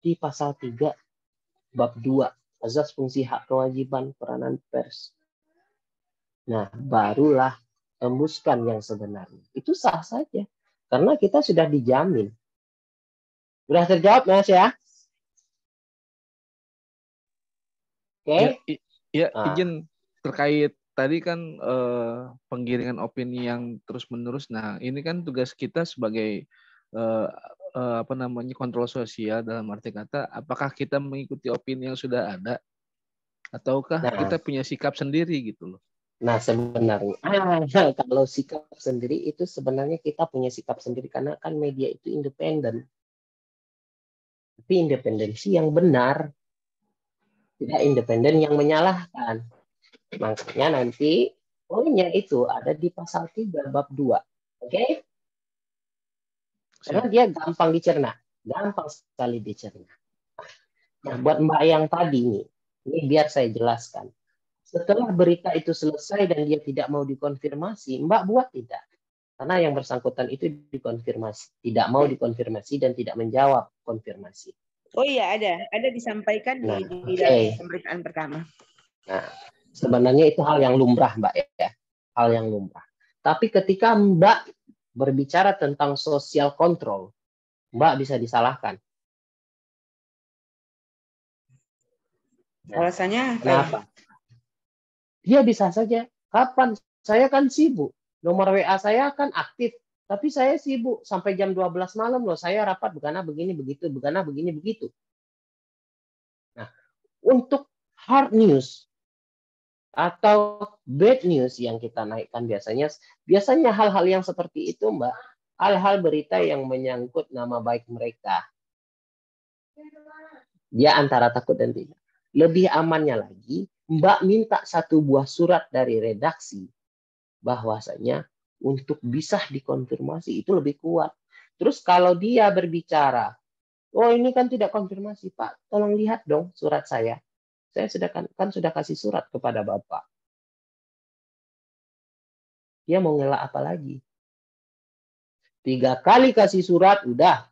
C: di pasal 3 bab 2 azas fungsi hak kewajiban peranan pers. Nah, barulah hembuskan yang sebenarnya. Itu sah saja. Karena kita sudah dijamin. Sudah terjawab, Mas ya? Oke?
D: Ya, izin terkait tadi kan penggiringan opini yang terus-menerus. Nah, ini kan tugas kita sebagai kontrol sosial dalam arti kata apakah kita mengikuti opini yang sudah ada ataukah kita punya sikap sendiri gitu loh.
C: Nah, sebenarnya kalau sikap sendiri itu sebenarnya kita punya sikap sendiri karena kan media itu independen. Tapi independensi yang benar, tidak independen yang menyalahkan. Makanya nanti poinnya itu ada di pasal 3 bab 2. Oke? Karena dia gampang dicerna, gampang sekali dicerna. Nah, buat Mbak yang tadi nih, ini biar saya jelaskan. Setelah berita itu selesai dan dia tidak mau dikonfirmasi, Mbak buat tidak. Karena yang bersangkutan itu dikonfirmasi, tidak mau dikonfirmasi dan tidak menjawab konfirmasi.
E: Oh iya ada disampaikan di dalam pemberitaan pertama.
C: Nah, sebenarnya itu hal yang lumrah Mbak ya, hal yang lumrah. Tapi ketika Mbak berbicara tentang social control, Mbak bisa disalahkan.
E: Alasannya
C: kenapa? Dia bisa saja, kapan? Saya kan sibuk. Nomor WA saya kan aktif. Tapi saya sibuk sampai jam 12 malam loh. Saya rapat begana begini begitu, begana begini begitu. Nah, untuk hard news atau bad news yang kita naikkan biasanya hal-hal yang seperti itu, Mbak. Hal-hal berita yang menyangkut nama baik mereka. Dia antara takut dan tidak. Lebih amannya lagi, Mbak minta satu buah surat dari redaksi bahwasanya untuk bisa dikonfirmasi itu lebih kuat. Terus kalau dia berbicara, oh ini kan tidak konfirmasi Pak, tolong lihat dong surat saya. Saya sudah kasih surat kepada Bapak. Dia mau ngelak apa lagi? 3 kali kasih surat, udah.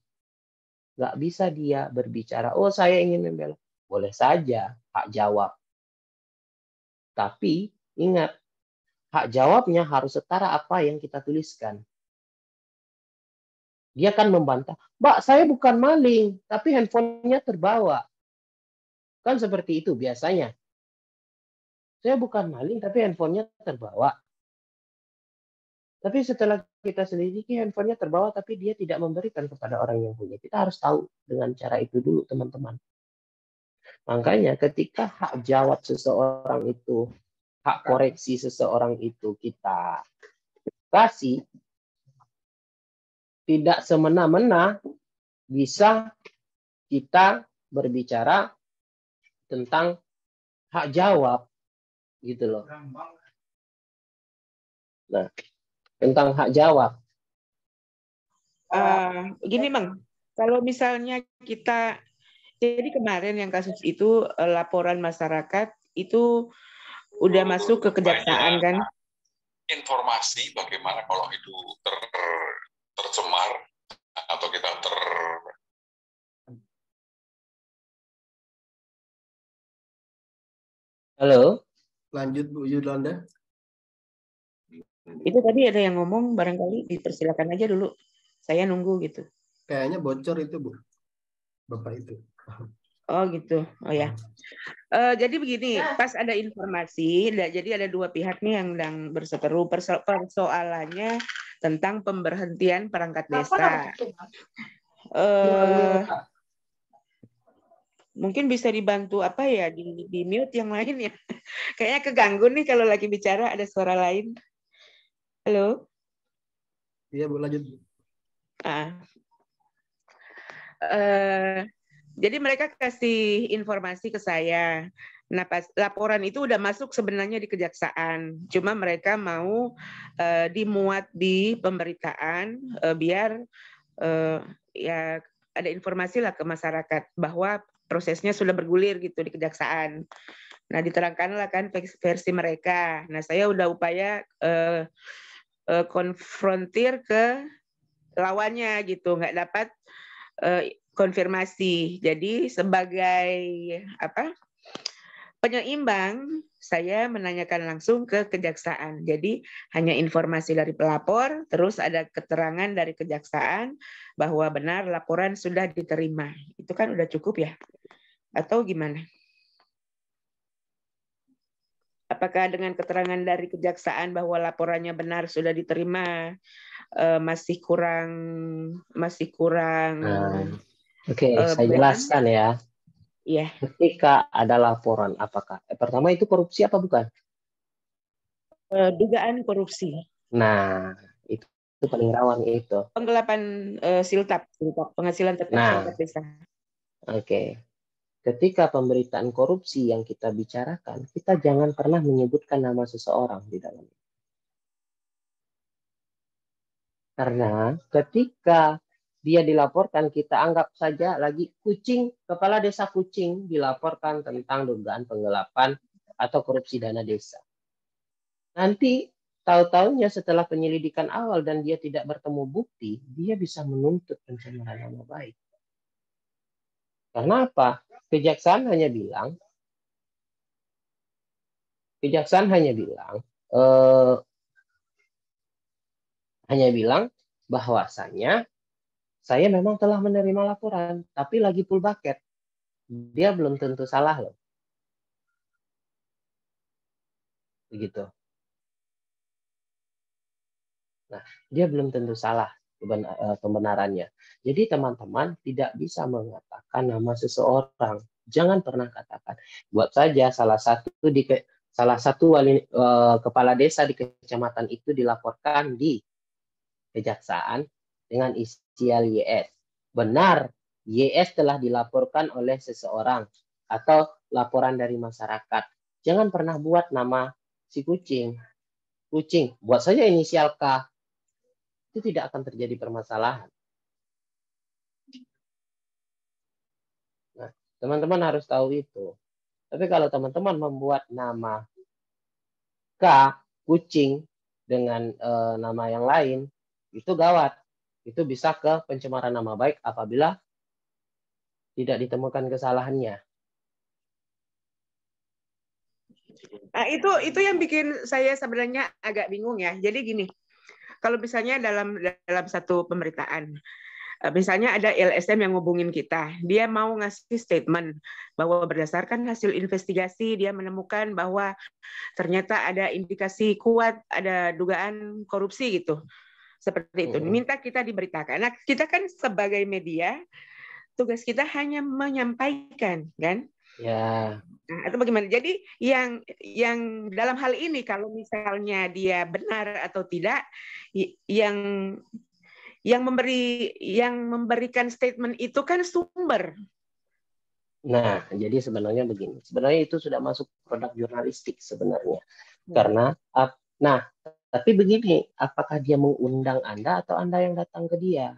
C: Nggak bisa dia berbicara, oh saya ingin membela. Boleh saja, hak jawab. Tapi ingat, hak jawabnya harus setara apa yang kita tuliskan. Dia kan membantah, Mbak saya bukan maling, tapi handphonenya terbawa. Kan seperti itu biasanya. Saya bukan maling, tapi handphonenya terbawa. Tapi setelah kita selidiki, handphonenya terbawa, tapi dia tidak memberikan kepada orang yang punya. Kita harus tahu dengan cara itu dulu, teman-teman. Makanya ketika hak jawab seseorang itu, hak koreksi seseorang itu kita kasih, tidak semena-mena bisa kita berbicara tentang hak jawab, gitu loh. Nah, tentang hak jawab.
E: Gini Bang, kalau misalnya kita, jadi kemarin yang kasus itu laporan masyarakat itu udah masuk ke kejaksaan kan?
F: Informasi bagaimana kalau itu tercemar atau kita
C: Halo?
A: Lanjut Bu Yolanda.
E: Itu tadi ada yang ngomong, barangkali dipersilakan aja dulu. Saya nunggu gitu.
A: Kayaknya bocor itu Bu, Bapak itu.
E: Oh gitu, oh ya. Jadi begini, pas ada informasi, jadi ada dua pihak nih yang sedang berseteru. Persoalannya tentang pemberhentian perangkat desa. Mungkin bisa dibantu apa ya, di mute yang lain ya. Kayaknya keganggu nih kalau lagi bicara ada suara lain. Halo?
A: Iya Bu, lanjut Bu.
E: Jadi mereka kasih informasi ke saya. Nah, pas laporan itu udah masuk sebenarnya di kejaksaan. Cuma mereka mau dimuat di pemberitaan biar ya ada informasi lah ke masyarakat bahwa prosesnya sudah bergulir gitu di kejaksaan. Nah, diterangkanlah kan versi mereka. Nah, saya udah upaya konfrontir ke lawannya gitu, nggak dapat konfirmasi. Jadi sebagai penyeimbang, saya menanyakan langsung ke kejaksaan. Jadi hanya informasi dari pelapor, terus ada keterangan dari kejaksaan bahwa benar laporan sudah diterima. Itu kan udah cukup ya? Atau gimana? Apakah dengan keterangan dari kejaksaan bahwa laporannya benar sudah diterima masih kurang
C: Oke, saya jelaskan ya.
E: Iya.
C: Ketika ada laporan, apakah pertama itu korupsi apa bukan?
E: Dugaan korupsi.
C: Nah, itu paling rawan itu.
E: Penggelapan siltap, penghasilan tetap perangkat desa.
C: Oke. Ketika pemberitaan korupsi yang kita bicarakan, kita jangan pernah menyebutkan nama seseorang di dalamnya. Karena ketika dia dilaporkan, kita anggap saja lagi Kucing, kepala desa Kucing dilaporkan tentang dugaan penggelapan atau korupsi dana desa. Nanti tahu-tahunya setelah penyelidikan awal dan dia tidak bertemu bukti, dia bisa menuntut pencemaran nama baik. Karena apa? Kejaksaan hanya bilang bahwasannya saya memang telah menerima laporan, tapi lagi full bucket. Dia belum tentu salah loh. Begitu. Nah, dia belum tentu salah pembenarannya. Jadi teman-teman tidak bisa mengatakan nama seseorang. Jangan pernah katakan. Buat saja salah satu kepala desa di kecamatan itu dilaporkan di kejaksaan dengan inisial YS. Benar, YS telah dilaporkan oleh seseorang atau laporan dari masyarakat. Jangan pernah buat nama si Kucing. Buat saja inisial K. Itu tidak akan terjadi permasalahan. Nah, teman-teman harus tahu itu. Tapi kalau teman-teman membuat nama K, Kucing, dengan nama yang lain, itu gawat. Itu bisa ke pencemaran nama baik apabila tidak ditemukan kesalahannya.
E: Nah, itu yang bikin saya sebenarnya agak bingung ya. Jadi gini, kalau misalnya dalam satu pemberitaan, Misalnya ada LSM yang ngubungin kita, dia mau ngasih statement bahwa berdasarkan hasil investigasi dia menemukan bahwa ternyata ada indikasi kuat ada dugaan korupsi gitu. Seperti itu. Minta kita diberitakan. Nah, kita kan sebagai media tugas kita hanya menyampaikan, kan?
C: Ya.
E: Nah, itu bagaimana? Jadi yang dalam hal ini kalau misalnya dia benar atau tidak, yang memberikan statement itu kan sumber.
C: Nah, jadi sebenarnya begini. Sebenarnya itu sudah masuk produk jurnalistik sebenarnya. Karena tapi begini, apakah dia mengundang Anda atau Anda yang datang ke dia?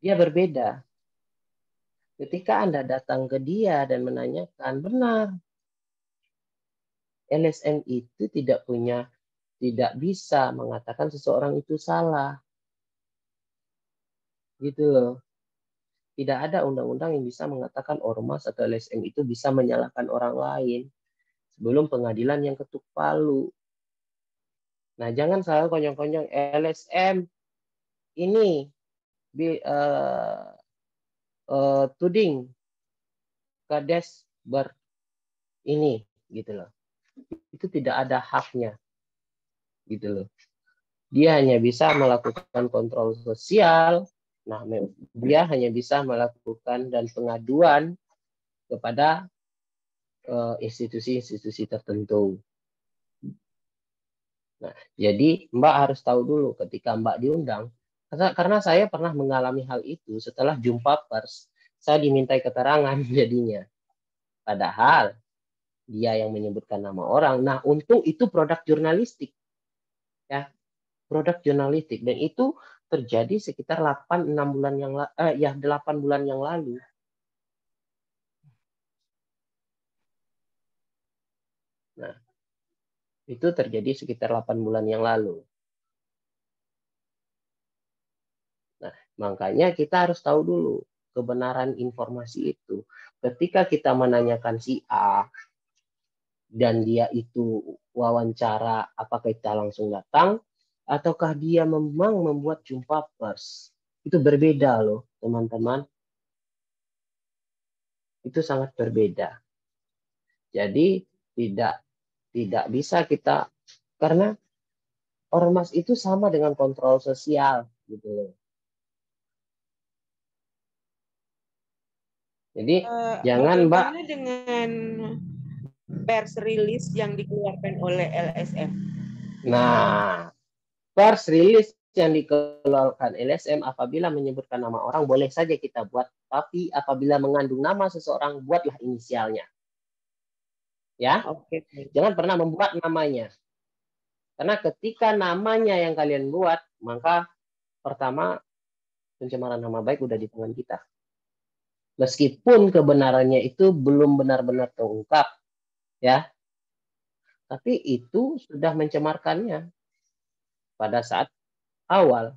C: Dia berbeda. Ketika Anda datang ke dia dan menanyakan, benar, LSM itu tidak bisa mengatakan seseorang itu salah. Gitu loh. Tidak ada undang-undang yang bisa mengatakan ormas atau LSM itu bisa menyalahkan orang lain sebelum pengadilan yang ketuk palu. Nah, jangan selalu konyong-konyong LSM ini tuding Kades ini gitu loh. Itu tidak ada haknya gitu loh. Dia hanya bisa melakukan kontrol sosial. Nah, dia hanya bisa melakukan dan pengaduan kepada institusi-institusi tertentu. Nah, jadi Mbak harus tahu dulu ketika Mbak diundang, karena saya pernah mengalami hal itu setelah jumpa pers, saya dimintai keterangan jadinya. Padahal dia yang menyebutkan nama orang. Nah, untung itu produk jurnalistik. Ya, produk jurnalistik, dan itu terjadi sekitar 8 bulan yang lalu. Nah, itu terjadi sekitar 8 bulan yang lalu. Nah, makanya kita harus tahu dulu kebenaran informasi itu. Ketika kita menanyakan si A dan dia itu wawancara, apakah kita langsung datang ataukah dia memang membuat jumpa pers? Itu berbeda loh, teman-teman. Itu sangat berbeda. Jadi tidak bisa kita, karena ormas itu sama dengan kontrol sosial gitu loh. Jadi jangan Mbak
E: dengan pers rilis yang dikeluarkan oleh LSM.
C: Nah, pers rilis yang dikeluarkan LSM apabila menyebutkan nama orang boleh saja kita buat, tapi apabila mengandung nama seseorang buatlah inisialnya. Ya, jangan pernah membuat namanya. Karena ketika namanya yang kalian buat, maka pertama pencemaran nama baik udah di tangan kita. Meskipun kebenarannya itu belum benar-benar terungkap, ya, tapi itu sudah mencemarkannya pada saat awal.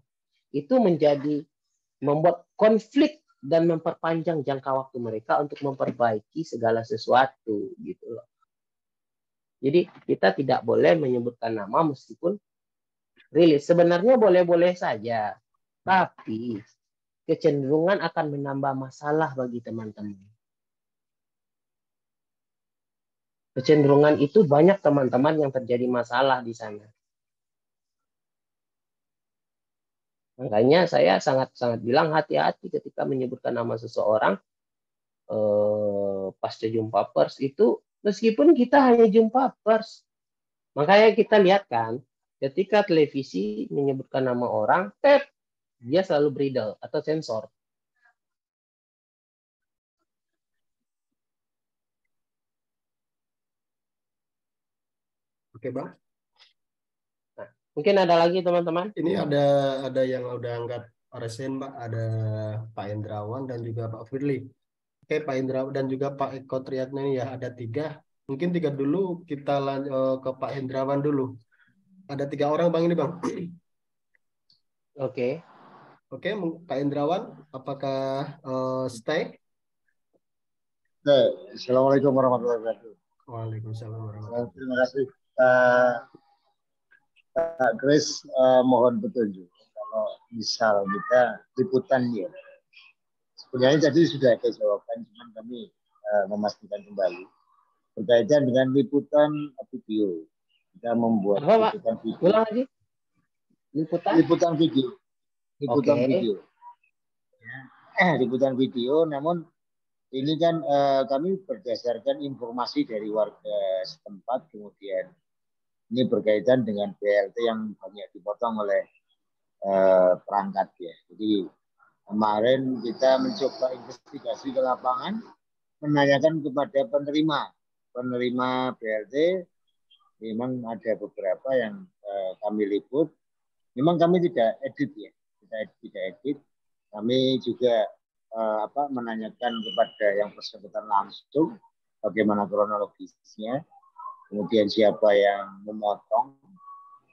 C: Itu membuat konflik dan memperpanjang jangka waktu mereka untuk memperbaiki segala sesuatu, gitu loh. Jadi kita tidak boleh menyebutkan nama meskipun rilis. Sebenarnya boleh-boleh saja, tapi kecenderungan akan menambah masalah bagi teman-teman. Kecenderungan itu banyak teman-teman yang terjadi masalah di sana. Makanya saya sangat bilang hati-hati ketika menyebutkan nama seseorang pasca jumpa pers itu, meskipun kita hanya jumpa pers. Makanya kita lihat kan, ketika televisi menyebutkan nama orang, dia selalu bridle atau sensor.
A: Oke, Bang.
C: Nah, mungkin ada lagi teman-teman?
A: Ini ada yang udah angkat resen, Pak. Ada Pak Hendrawan dan juga Pak Firly. Oke, Pak Hendrawan dan juga Pak Eko Triatna ini ya, ada 3. Mungkin 3 dulu, kita ke Pak Hendrawan dulu. Ada 3 orang, Bang, ini, Bang.
C: Oke.
A: Oke, Pak Hendrawan, apakah stay?
G: Assalamualaikum warahmatullahi wabarakatuh.
A: Waalaikumsalam warahmatullahi wabarakatuh.
G: Terima kasih. Grace, mohon petunjuk. misal kita liputan ya. Sebenarnya tadi sudah ada jawaban, cuman kami memastikan kembali berkaitan dengan liputan video. Kita membuat
C: Apa, Pak?
G: liputan video.
C: Ulang lagi.
G: Liputan video. Liputan
C: Oke.
G: video. Liputan video, namun ini kan kami berdasarkan informasi dari warga setempat, kemudian ini berkaitan dengan BLT yang banyak dipotong oleh perangkat ya. Jadi kemarin kita mencoba investigasi ke lapangan, menanyakan kepada penerima BLT, memang ada beberapa yang kami liput. Memang kami tidak edit ya, kita tidak edit. Kami juga menanyakan kepada yang bersangkutan langsung bagaimana kronologisnya, kemudian siapa yang memotong,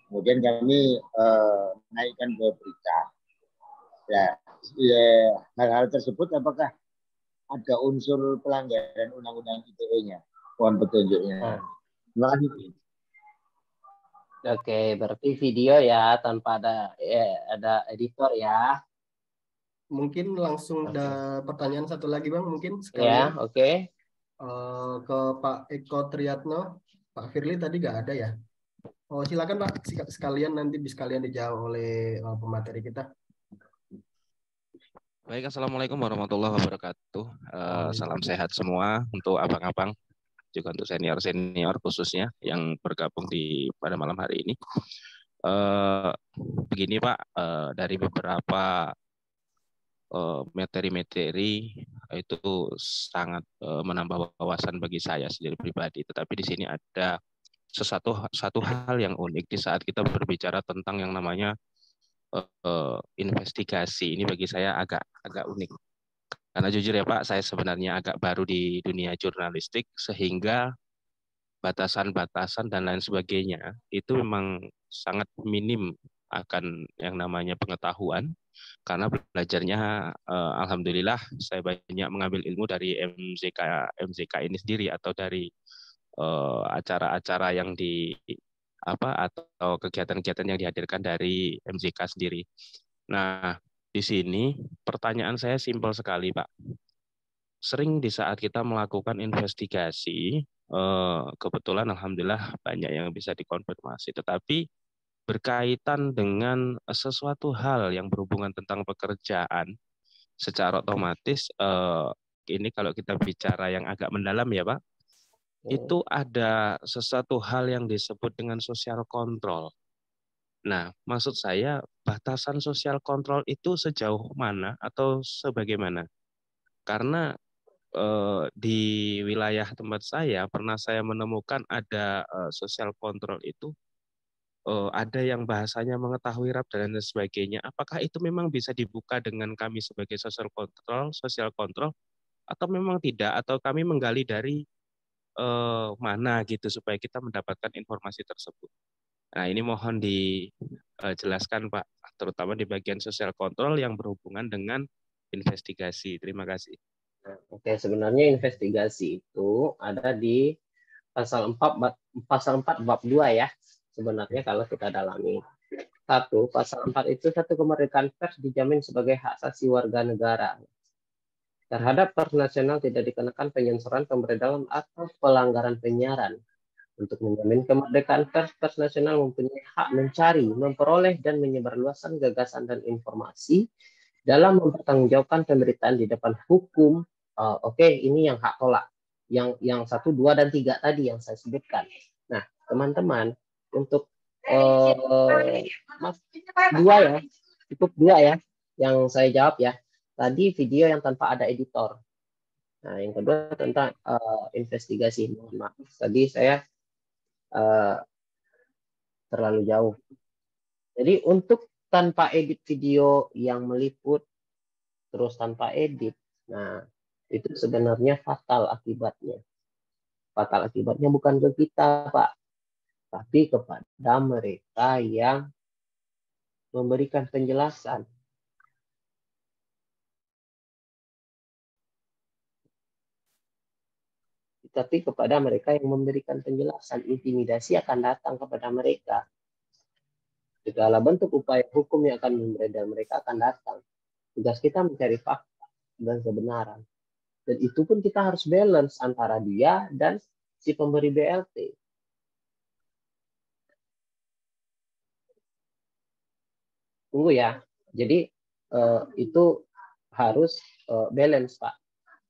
G: kemudian kami naikkan ke berita. Ya, hal-hal tersebut apakah ada unsur pelanggaran undang-undang ITE-nya? Mohon petunjuknya. Terima kasih.
C: Oke, berarti video ya tanpa ada editor ya.
A: Mungkin langsung ada pertanyaan satu lagi Bang, mungkin
C: Ya,
A: sekalian.
C: oke.
A: Ke Pak Eko Triatno, Pak Firly tadi nggak ada ya? Oh silakan Pak, sekalian nanti sekalian dijawab oleh pemateri kita.
D: Baik, Assalamualaikum warahmatullahi wabarakatuh. Salam sehat semua untuk abang-abang, juga untuk senior-senior khususnya yang bergabung pada malam hari ini. Begini Pak, dari beberapa materi-materi itu sangat menambah wawasan bagi saya sendiri pribadi. Tetapi di sini ada satu hal yang unik di saat kita berbicara tentang yang namanya investigasi. Ini bagi saya agak unik. Karena jujur ya Pak, saya sebenarnya agak baru di dunia jurnalistik, sehingga batasan-batasan dan lain sebagainya itu memang sangat minim akan yang namanya pengetahuan. Karena belajarnya alhamdulillah saya banyak mengambil ilmu dari MZK ini sendiri, atau dari acara-acara yang atau kegiatan-kegiatan yang dihadirkan dari MZK sendiri. Nah, di sini pertanyaan saya simpel sekali, Pak. Sering di saat kita melakukan investigasi, kebetulan alhamdulillah banyak yang bisa dikonfirmasi, tetapi berkaitan dengan sesuatu hal yang berhubungan tentang pekerjaan, secara otomatis ini kalau kita bicara yang agak mendalam ya Pak, itu ada sesuatu hal yang disebut dengan social control. Nah, maksud saya batasan social control itu sejauh mana atau sebagaimana? Karena di wilayah tempat saya pernah saya menemukan ada social control itu ada yang bahasanya mengetahui rap dan lain sebagainya. Apakah itu memang bisa dibuka dengan kami sebagai social control, atau memang tidak? Atau kami menggali dari mana gitu supaya kita mendapatkan informasi tersebut? Nah, ini mohon dijelaskan Pak, terutama di bagian social control yang berhubungan dengan investigasi. Terima kasih.
C: Oke, sebenarnya investigasi itu ada di pasal 4 bab 2 ya. Sebenarnya kalau kita dalami. Pasal 4 itu satu, kemerdekaan pers dijamin sebagai hak asasi warga negara. Terhadap pers nasional tidak dikenakan penyensoran, pemberedalan atau pelanggaran penyiaran. Untuk menjamin kemerdekaan pers, pers nasional mempunyai hak mencari, memperoleh, dan menyebarluaskan gagasan dan informasi dalam mempertanggungjawabkan pemberitaan di depan hukum. Oke, ini yang hak tolak. Yang 1, 2, dan 3 tadi yang saya sebutkan. Nah, teman-teman, untuk 2 ya, cukup 2 ya, yang saya jawab ya. Tadi video yang tanpa ada editor. Nah, yang kedua tentang investigasi. Mohon maaf, tadi saya terlalu jauh. Jadi untuk tanpa edit video yang meliput, terus tanpa edit, nah itu sebenarnya fatal akibatnya. Fatal akibatnya bukan ke kita, Pak, tapi kepada mereka yang memberikan penjelasan. Tapi kepada mereka yang memberikan penjelasan, intimidasi akan datang kepada mereka. Segala bentuk upaya hukum yang akan beredar mereka akan datang. Tugas kita mencari fakta dan kebenaran. Dan itu pun kita harus balance antara dia dan si pemberi BLT. Tunggu ya. Jadi itu harus balance, Pak.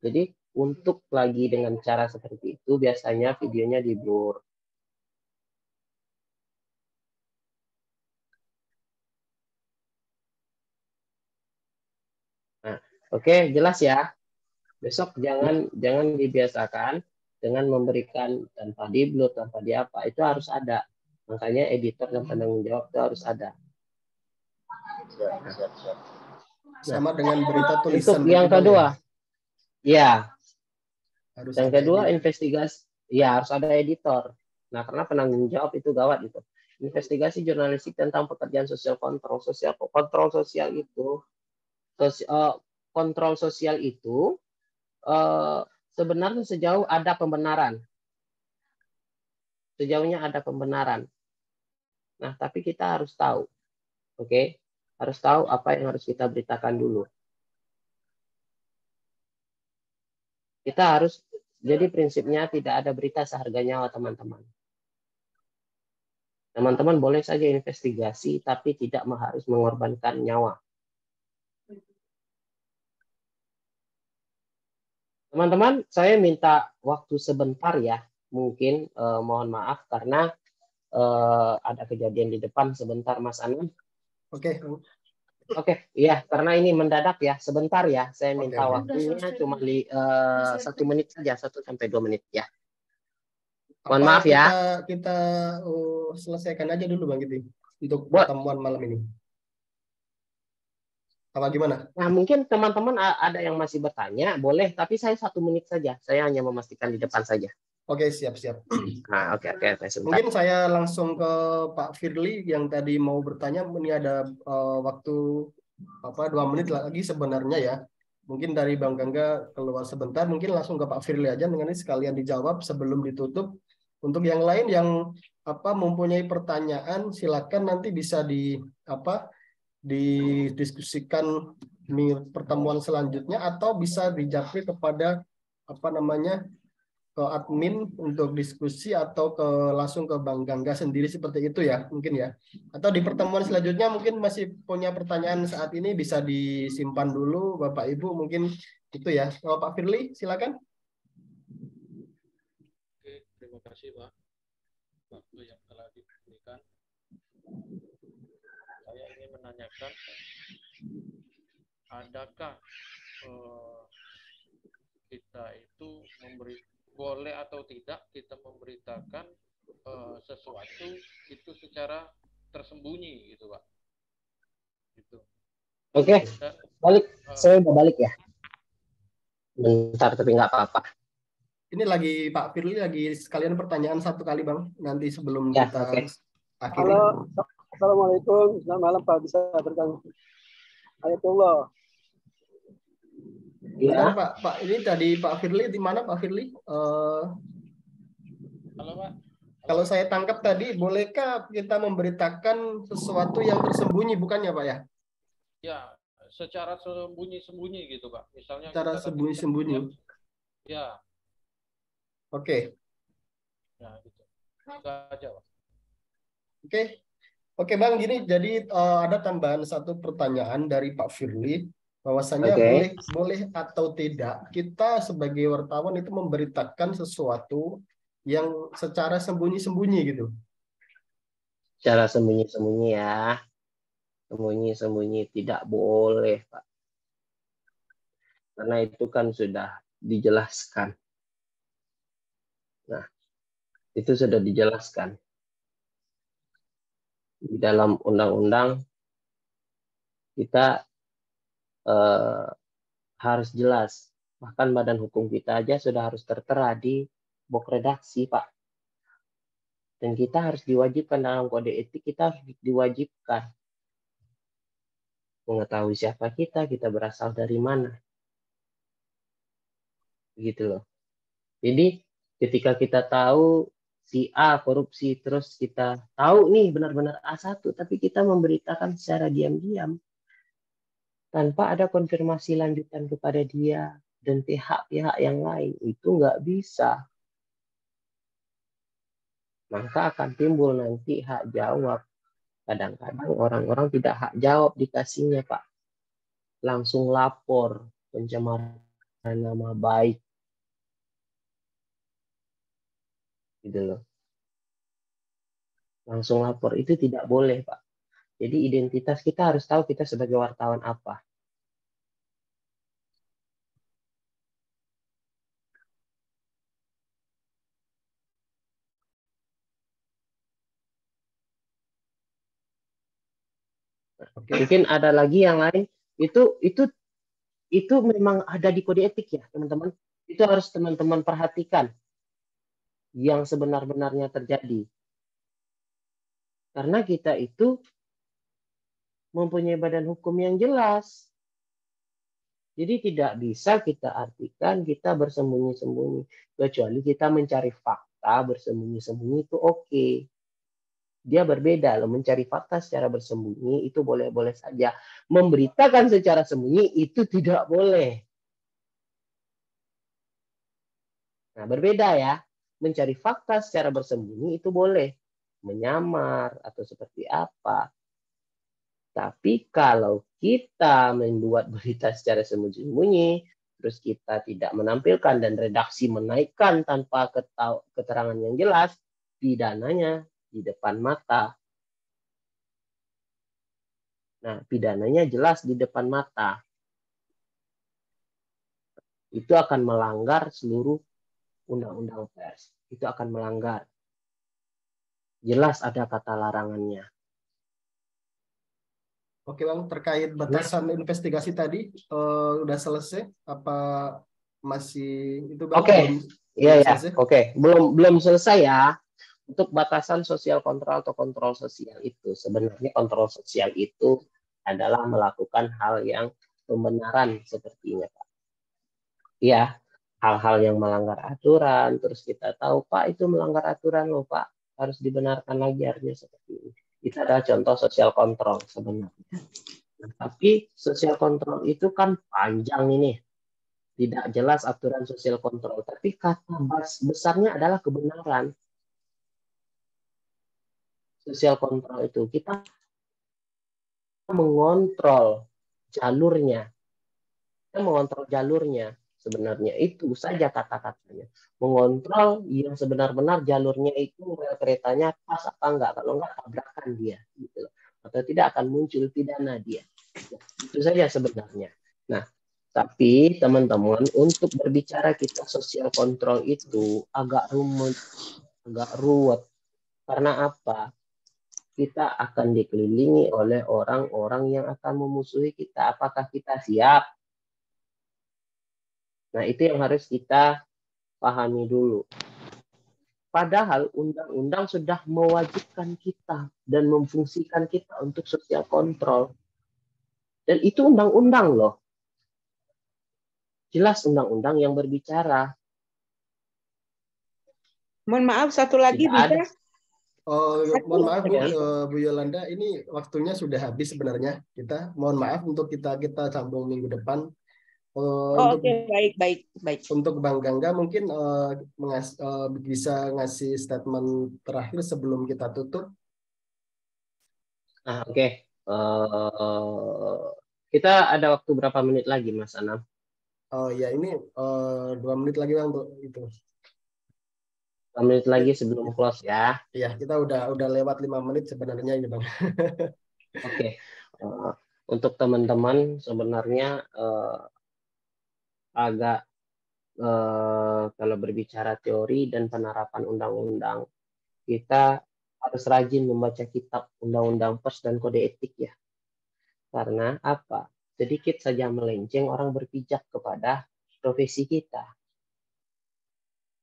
C: Jadi untuk lagi dengan cara seperti itu biasanya videonya di blur. Nah, oke, jelas ya. Besok jangan dibiasakan dengan memberikan tanpa di blur, tanpa di apa, itu harus ada. Makanya editor dan penanggung jawab itu harus ada.
A: Sama dengan berita
C: Untuk
A: tulisan.
C: yang kedua, ya.
A: Harus
C: Yang
A: ada
C: kedua
A: editor.
C: investigasi, ya harus ada editor. Nah, karena penanggung jawab itu gawat itu. Investigasi jurnalistik tentang pekerjaan sosial kontrol sosial. Kontrol sosial itu, kontrol sosial itu sebenarnya sejauh ada pembenaran. Sejauhnya ada pembenaran. Nah, tapi kita harus tahu, oke? Harus tahu apa yang harus kita beritakan dulu. Kita harus, jadi prinsipnya tidak ada berita seharga nyawa, teman-teman. Teman-teman boleh saja investigasi, tapi tidak harus mengorbankan nyawa. Teman-teman, saya minta waktu sebentar ya. Mungkin mohon maaf karena ada kejadian di depan sebentar, Mas Anam.
A: Oke.
C: Oke, iya, karena ini mendadak ya. Sebentar ya, saya minta
A: Oke.
C: waktunya cuma 1 menit saja, 1 sampai 2 menit ya. Mohon
A: Apa
C: maaf ya.
A: Kita selesaikan aja dulu Bang Giti untuk
C: Buat.
A: pertemuan malam ini. Apa gimana?
C: Nah, mungkin teman-teman ada yang masih bertanya, boleh, tapi saya 1 menit saja. Saya hanya memastikan di depan saja.
A: Oke, siap-siap.
C: Nah, oke, sebentar.
A: Mungkin saya langsung ke Pak Firly yang tadi mau bertanya. Ini ada waktu 2 menit lagi sebenarnya ya. Mungkin dari Bang Gangga keluar sebentar, mungkin langsung ke Pak Firly aja dengan ini sekalian dijawab sebelum ditutup. Untuk yang lain yang mempunyai pertanyaan, silakan nanti bisa didiskusikan di pertemuan selanjutnya atau bisa dijapri kepada ke admin untuk diskusi atau langsung ke Bang Gangga sendiri seperti itu ya mungkin ya. Atau di pertemuan selanjutnya mungkin masih punya pertanyaan saat ini bisa disimpan dulu Bapak Ibu mungkin itu ya. Kalau Pak Firly silakan.
H: Oke, terima kasih Pak. Waktu yang telah diberikan. Saya ingin menanyakan adakah kita itu boleh atau tidak kita memberitakan sesuatu itu secara tersembunyi gitu Pak. Gitu.
C: Oke, balik. Saya udah balik ya. Bentar, tapi nggak apa-apa.
A: Ini lagi Pak Firly lagi sekalian pertanyaan 1 kali Bang. Nanti sebelum
C: Ya,
A: kita akhiri.
I: Halo, Assalamualaikum. Selamat malam Pak. Bisa bertanya? Waalaikumsalam.
A: Ya. Pak, ini tadi Pak Firly di mana Pak Firly?
H: Halo Pak.
A: Kalau saya tangkap tadi, bolehkah kita memberitakan sesuatu yang tersembunyi, bukannya Pak ya?
H: Ya, secara sembunyi-sembunyi gitu Pak. Misalnya
A: secara sembunyi-sembunyi.
H: Ya.
A: Oke.
H: Ya, gitu. Itu aja Pak.
A: Oke Bang, gini jadi ada tambahan 1 pertanyaan dari Pak Firly. Bahwasanya boleh atau tidak kita sebagai wartawan itu memberitakan sesuatu yang secara sembunyi-sembunyi gitu.
C: Secara sembunyi-sembunyi ya. Sembunyi-sembunyi tidak boleh, Pak. Karena itu kan sudah dijelaskan. Nah, itu sudah dijelaskan. Di dalam undang-undang kita harus jelas. Bahkan badan hukum kita aja sudah harus tertera di box redaksi, Pak. Dan kita harus diwajibkan dalam kode etik, kita harus diwajibkan mengetahui siapa kita berasal dari mana. Begitu loh. Jadi ketika kita tahu si A korupsi, terus kita tahu nih benar-benar A1, tapi kita memberitakan secara diam-diam tanpa ada konfirmasi lanjutan kepada dia dan pihak-pihak yang lain, itu nggak bisa. Maka akan timbul nanti hak jawab. Kadang-kadang orang-orang tidak hak jawab dikasihnya, Pak. Langsung lapor pencemaran nama baik. Gitu loh. Langsung lapor, itu tidak boleh, Pak. Jadi identitas kita harus tahu kita sebagai wartawan apa. Mungkin ada lagi yang lain. Itu memang ada di kode etik ya, teman-teman. Itu harus teman-teman perhatikan yang sebenar-benarnya terjadi. Karena kita itu mempunyai badan hukum yang jelas. Jadi tidak bisa kita artikan kita bersembunyi-sembunyi. Kecuali kita mencari fakta bersembunyi-sembunyi itu oke. Dia berbeda loh, mencari fakta secara bersembunyi itu boleh-boleh saja. Memberitakan secara sembunyi itu tidak boleh. Nah, berbeda ya. Mencari fakta secara bersembunyi itu boleh. Menyamar atau seperti apa. Tapi kalau kita membuat berita secara sembunyi-sembunyi, terus kita tidak menampilkan dan redaksi menaikkan tanpa keterangan yang jelas, pidananya di depan mata. Nah, pidananya jelas di depan mata. Itu akan melanggar seluruh undang-undang pers. Itu akan melanggar. Jelas ada kata larangannya.
A: Oke Bang, terkait batasan investigasi tadi udah selesai apa masih itu Bang?
C: Oke. Iya. Oke. Belum selesai ya. Untuk batasan sosial kontrol atau kontrol sosial itu sebenarnya kontrol sosial itu adalah melakukan hal yang pembenaran sepertinya, Pak. Iya, hal-hal yang melanggar aturan, terus kita tahu Pak itu melanggar aturan loh Pak, harus dibenarkan lagi artinya seperti ini. Itu adalah contoh sosial kontrol sebenarnya. Nah, tapi sosial kontrol itu kan panjang ini. Tidak jelas aturan sosial kontrol, tapi kata besarnya adalah kebenaran. Sosial kontrol itu kita mengontrol jalurnya. Kita mengontrol jalurnya. Sebenarnya itu saja kata-katanya. Mengontrol yang sebenar-benar jalurnya itu rel keretanya pas apa enggak. Kalau enggak tabrakan dia. Gitu. Atau tidak akan muncul pidana dia. Nah, itu saja sebenarnya. Nah, tapi teman-teman untuk berbicara kita sosial kontrol itu agak rumit, agak ruwet. Karena apa? Kita akan dikelilingi oleh orang-orang yang akan memusuhi kita. Apakah kita siap? Nah, itu yang harus kita pahami dulu. Padahal undang-undang sudah mewajibkan kita dan memfungsikan kita untuk sosial kontrol. Dan itu undang-undang loh. Jelas undang-undang yang berbicara.
E: Mohon maaf, satu lagi bisa?
A: Oh, mohon maaf Bu Yolanda, ini waktunya sudah habis sebenarnya. Kita mohon maaf untuk kita sambung minggu depan.
E: Oke, baik.
A: Untuk Bang Gangga mungkin bisa ngasih statement terakhir sebelum kita tutup.
C: Oke. Kita ada waktu berapa menit lagi, Mas Anam?
A: Oh ya, ini 2 menit lagi Bang itu.
C: 2 menit lagi sebelum close ya.
A: Iya, kita udah lewat 5 menit sebenarnya ini Bang.
C: Oke. Untuk teman-teman sebenarnya agak kalau berbicara teori dan penerapan undang-undang, kita harus rajin membaca kitab undang-undang pers dan kode etik ya. Karena apa? Sedikit saja melenceng orang berpijak kepada profesi kita.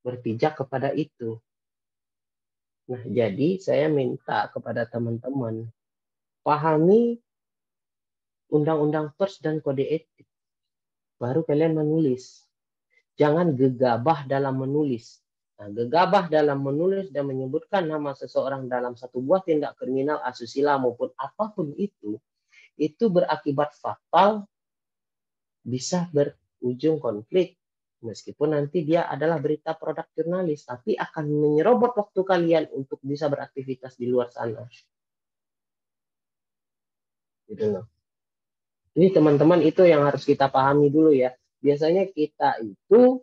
C: Berpijak kepada itu. Nah, jadi saya minta kepada teman-teman pahami undang-undang pers dan kode etik. Baru kalian menulis. Jangan gegabah dalam menulis. Nah, gegabah dalam menulis dan menyebutkan nama seseorang dalam satu buah tindak kriminal asusila maupun apapun itu berakibat fatal, bisa berujung konflik. Meskipun nanti dia adalah berita produk jurnalis, tapi akan menyerobot waktu kalian untuk bisa beraktivitas di luar sana. Gitu loh. Ini teman-teman itu yang harus kita pahami dulu ya. Biasanya kita itu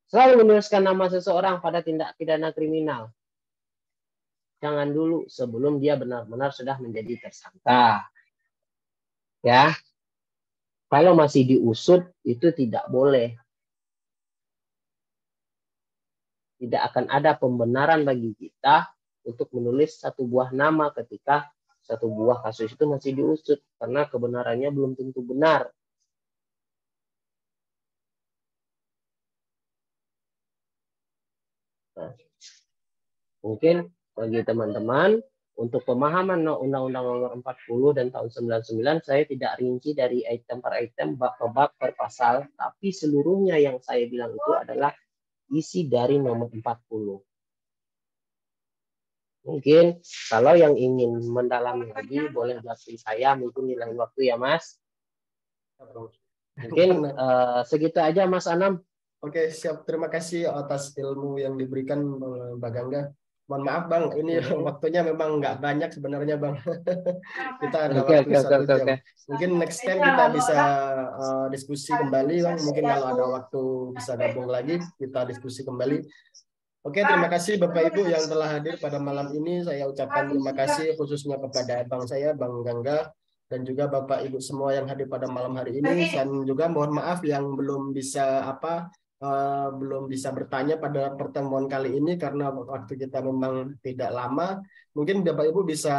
C: selalu menuliskan nama seseorang pada tindak pidana kriminal. Jangan dulu sebelum dia benar-benar sudah menjadi tersangka. Ya. Kalau masih diusut itu tidak boleh. Tidak akan ada pembenaran bagi kita untuk menulis satu buah nama ketika satu buah kasus itu masih diusut karena kebenarannya belum tentu benar. Nah, mungkin bagi teman-teman untuk pemahaman Undang-Undang Nomor 40 dan tahun 99 saya tidak rinci dari item per item, bab per bab per pasal, tapi seluruhnya yang saya bilang itu adalah isi dari nomor 40. Mungkin kalau yang ingin mendalami lagi boleh jelasin saya mungkin di lain waktu ya Mas. Mungkin segitu aja Mas Anam.
A: Oke, siap. Terima kasih atas ilmu yang diberikan Mbak Gangga. Mohon maaf Bang, ini waktunya memang nggak banyak sebenarnya Bang. Kita ada waktu 1 jam. Mungkin next time kita bisa diskusi kembali Bang. Mungkin kalau ada waktu bisa gabung lagi, kita diskusi kembali. Oke, terima kasih Bapak Ibu yang telah hadir pada malam ini. Saya ucapkan terima kasih khususnya kepada Bang saya, Bang Gangga, dan juga Bapak Ibu semua yang hadir pada malam hari ini. Dan juga mohon maaf yang belum bisa bertanya pada pertemuan kali ini karena waktu kita memang tidak lama. Mungkin Bapak Ibu bisa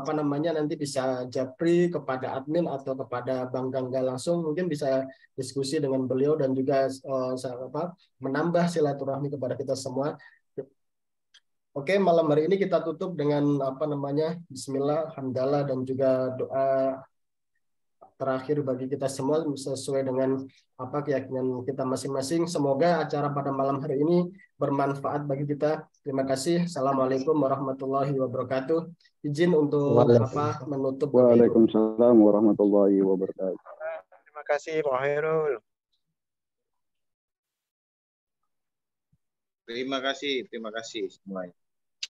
A: nanti bisa japri kepada admin atau kepada Bang Gangga langsung, mungkin bisa diskusi dengan beliau dan juga menambah silaturahmi kepada kita semua. Oke, malam hari ini kita tutup dengan Bismillah, hamdalah dan juga doa terakhir bagi kita semua sesuai dengan keyakinan kita masing-masing. Semoga acara pada malam hari ini bermanfaat bagi kita. Terima kasih. Assalamualaikum warahmatullahi wabarakatuh. Izin untuk menutup.
J: Waalaikumsalam warahmatullahi wabarakatuh.
K: Terima kasih Pak Hairul.
G: Terima kasih semuanya.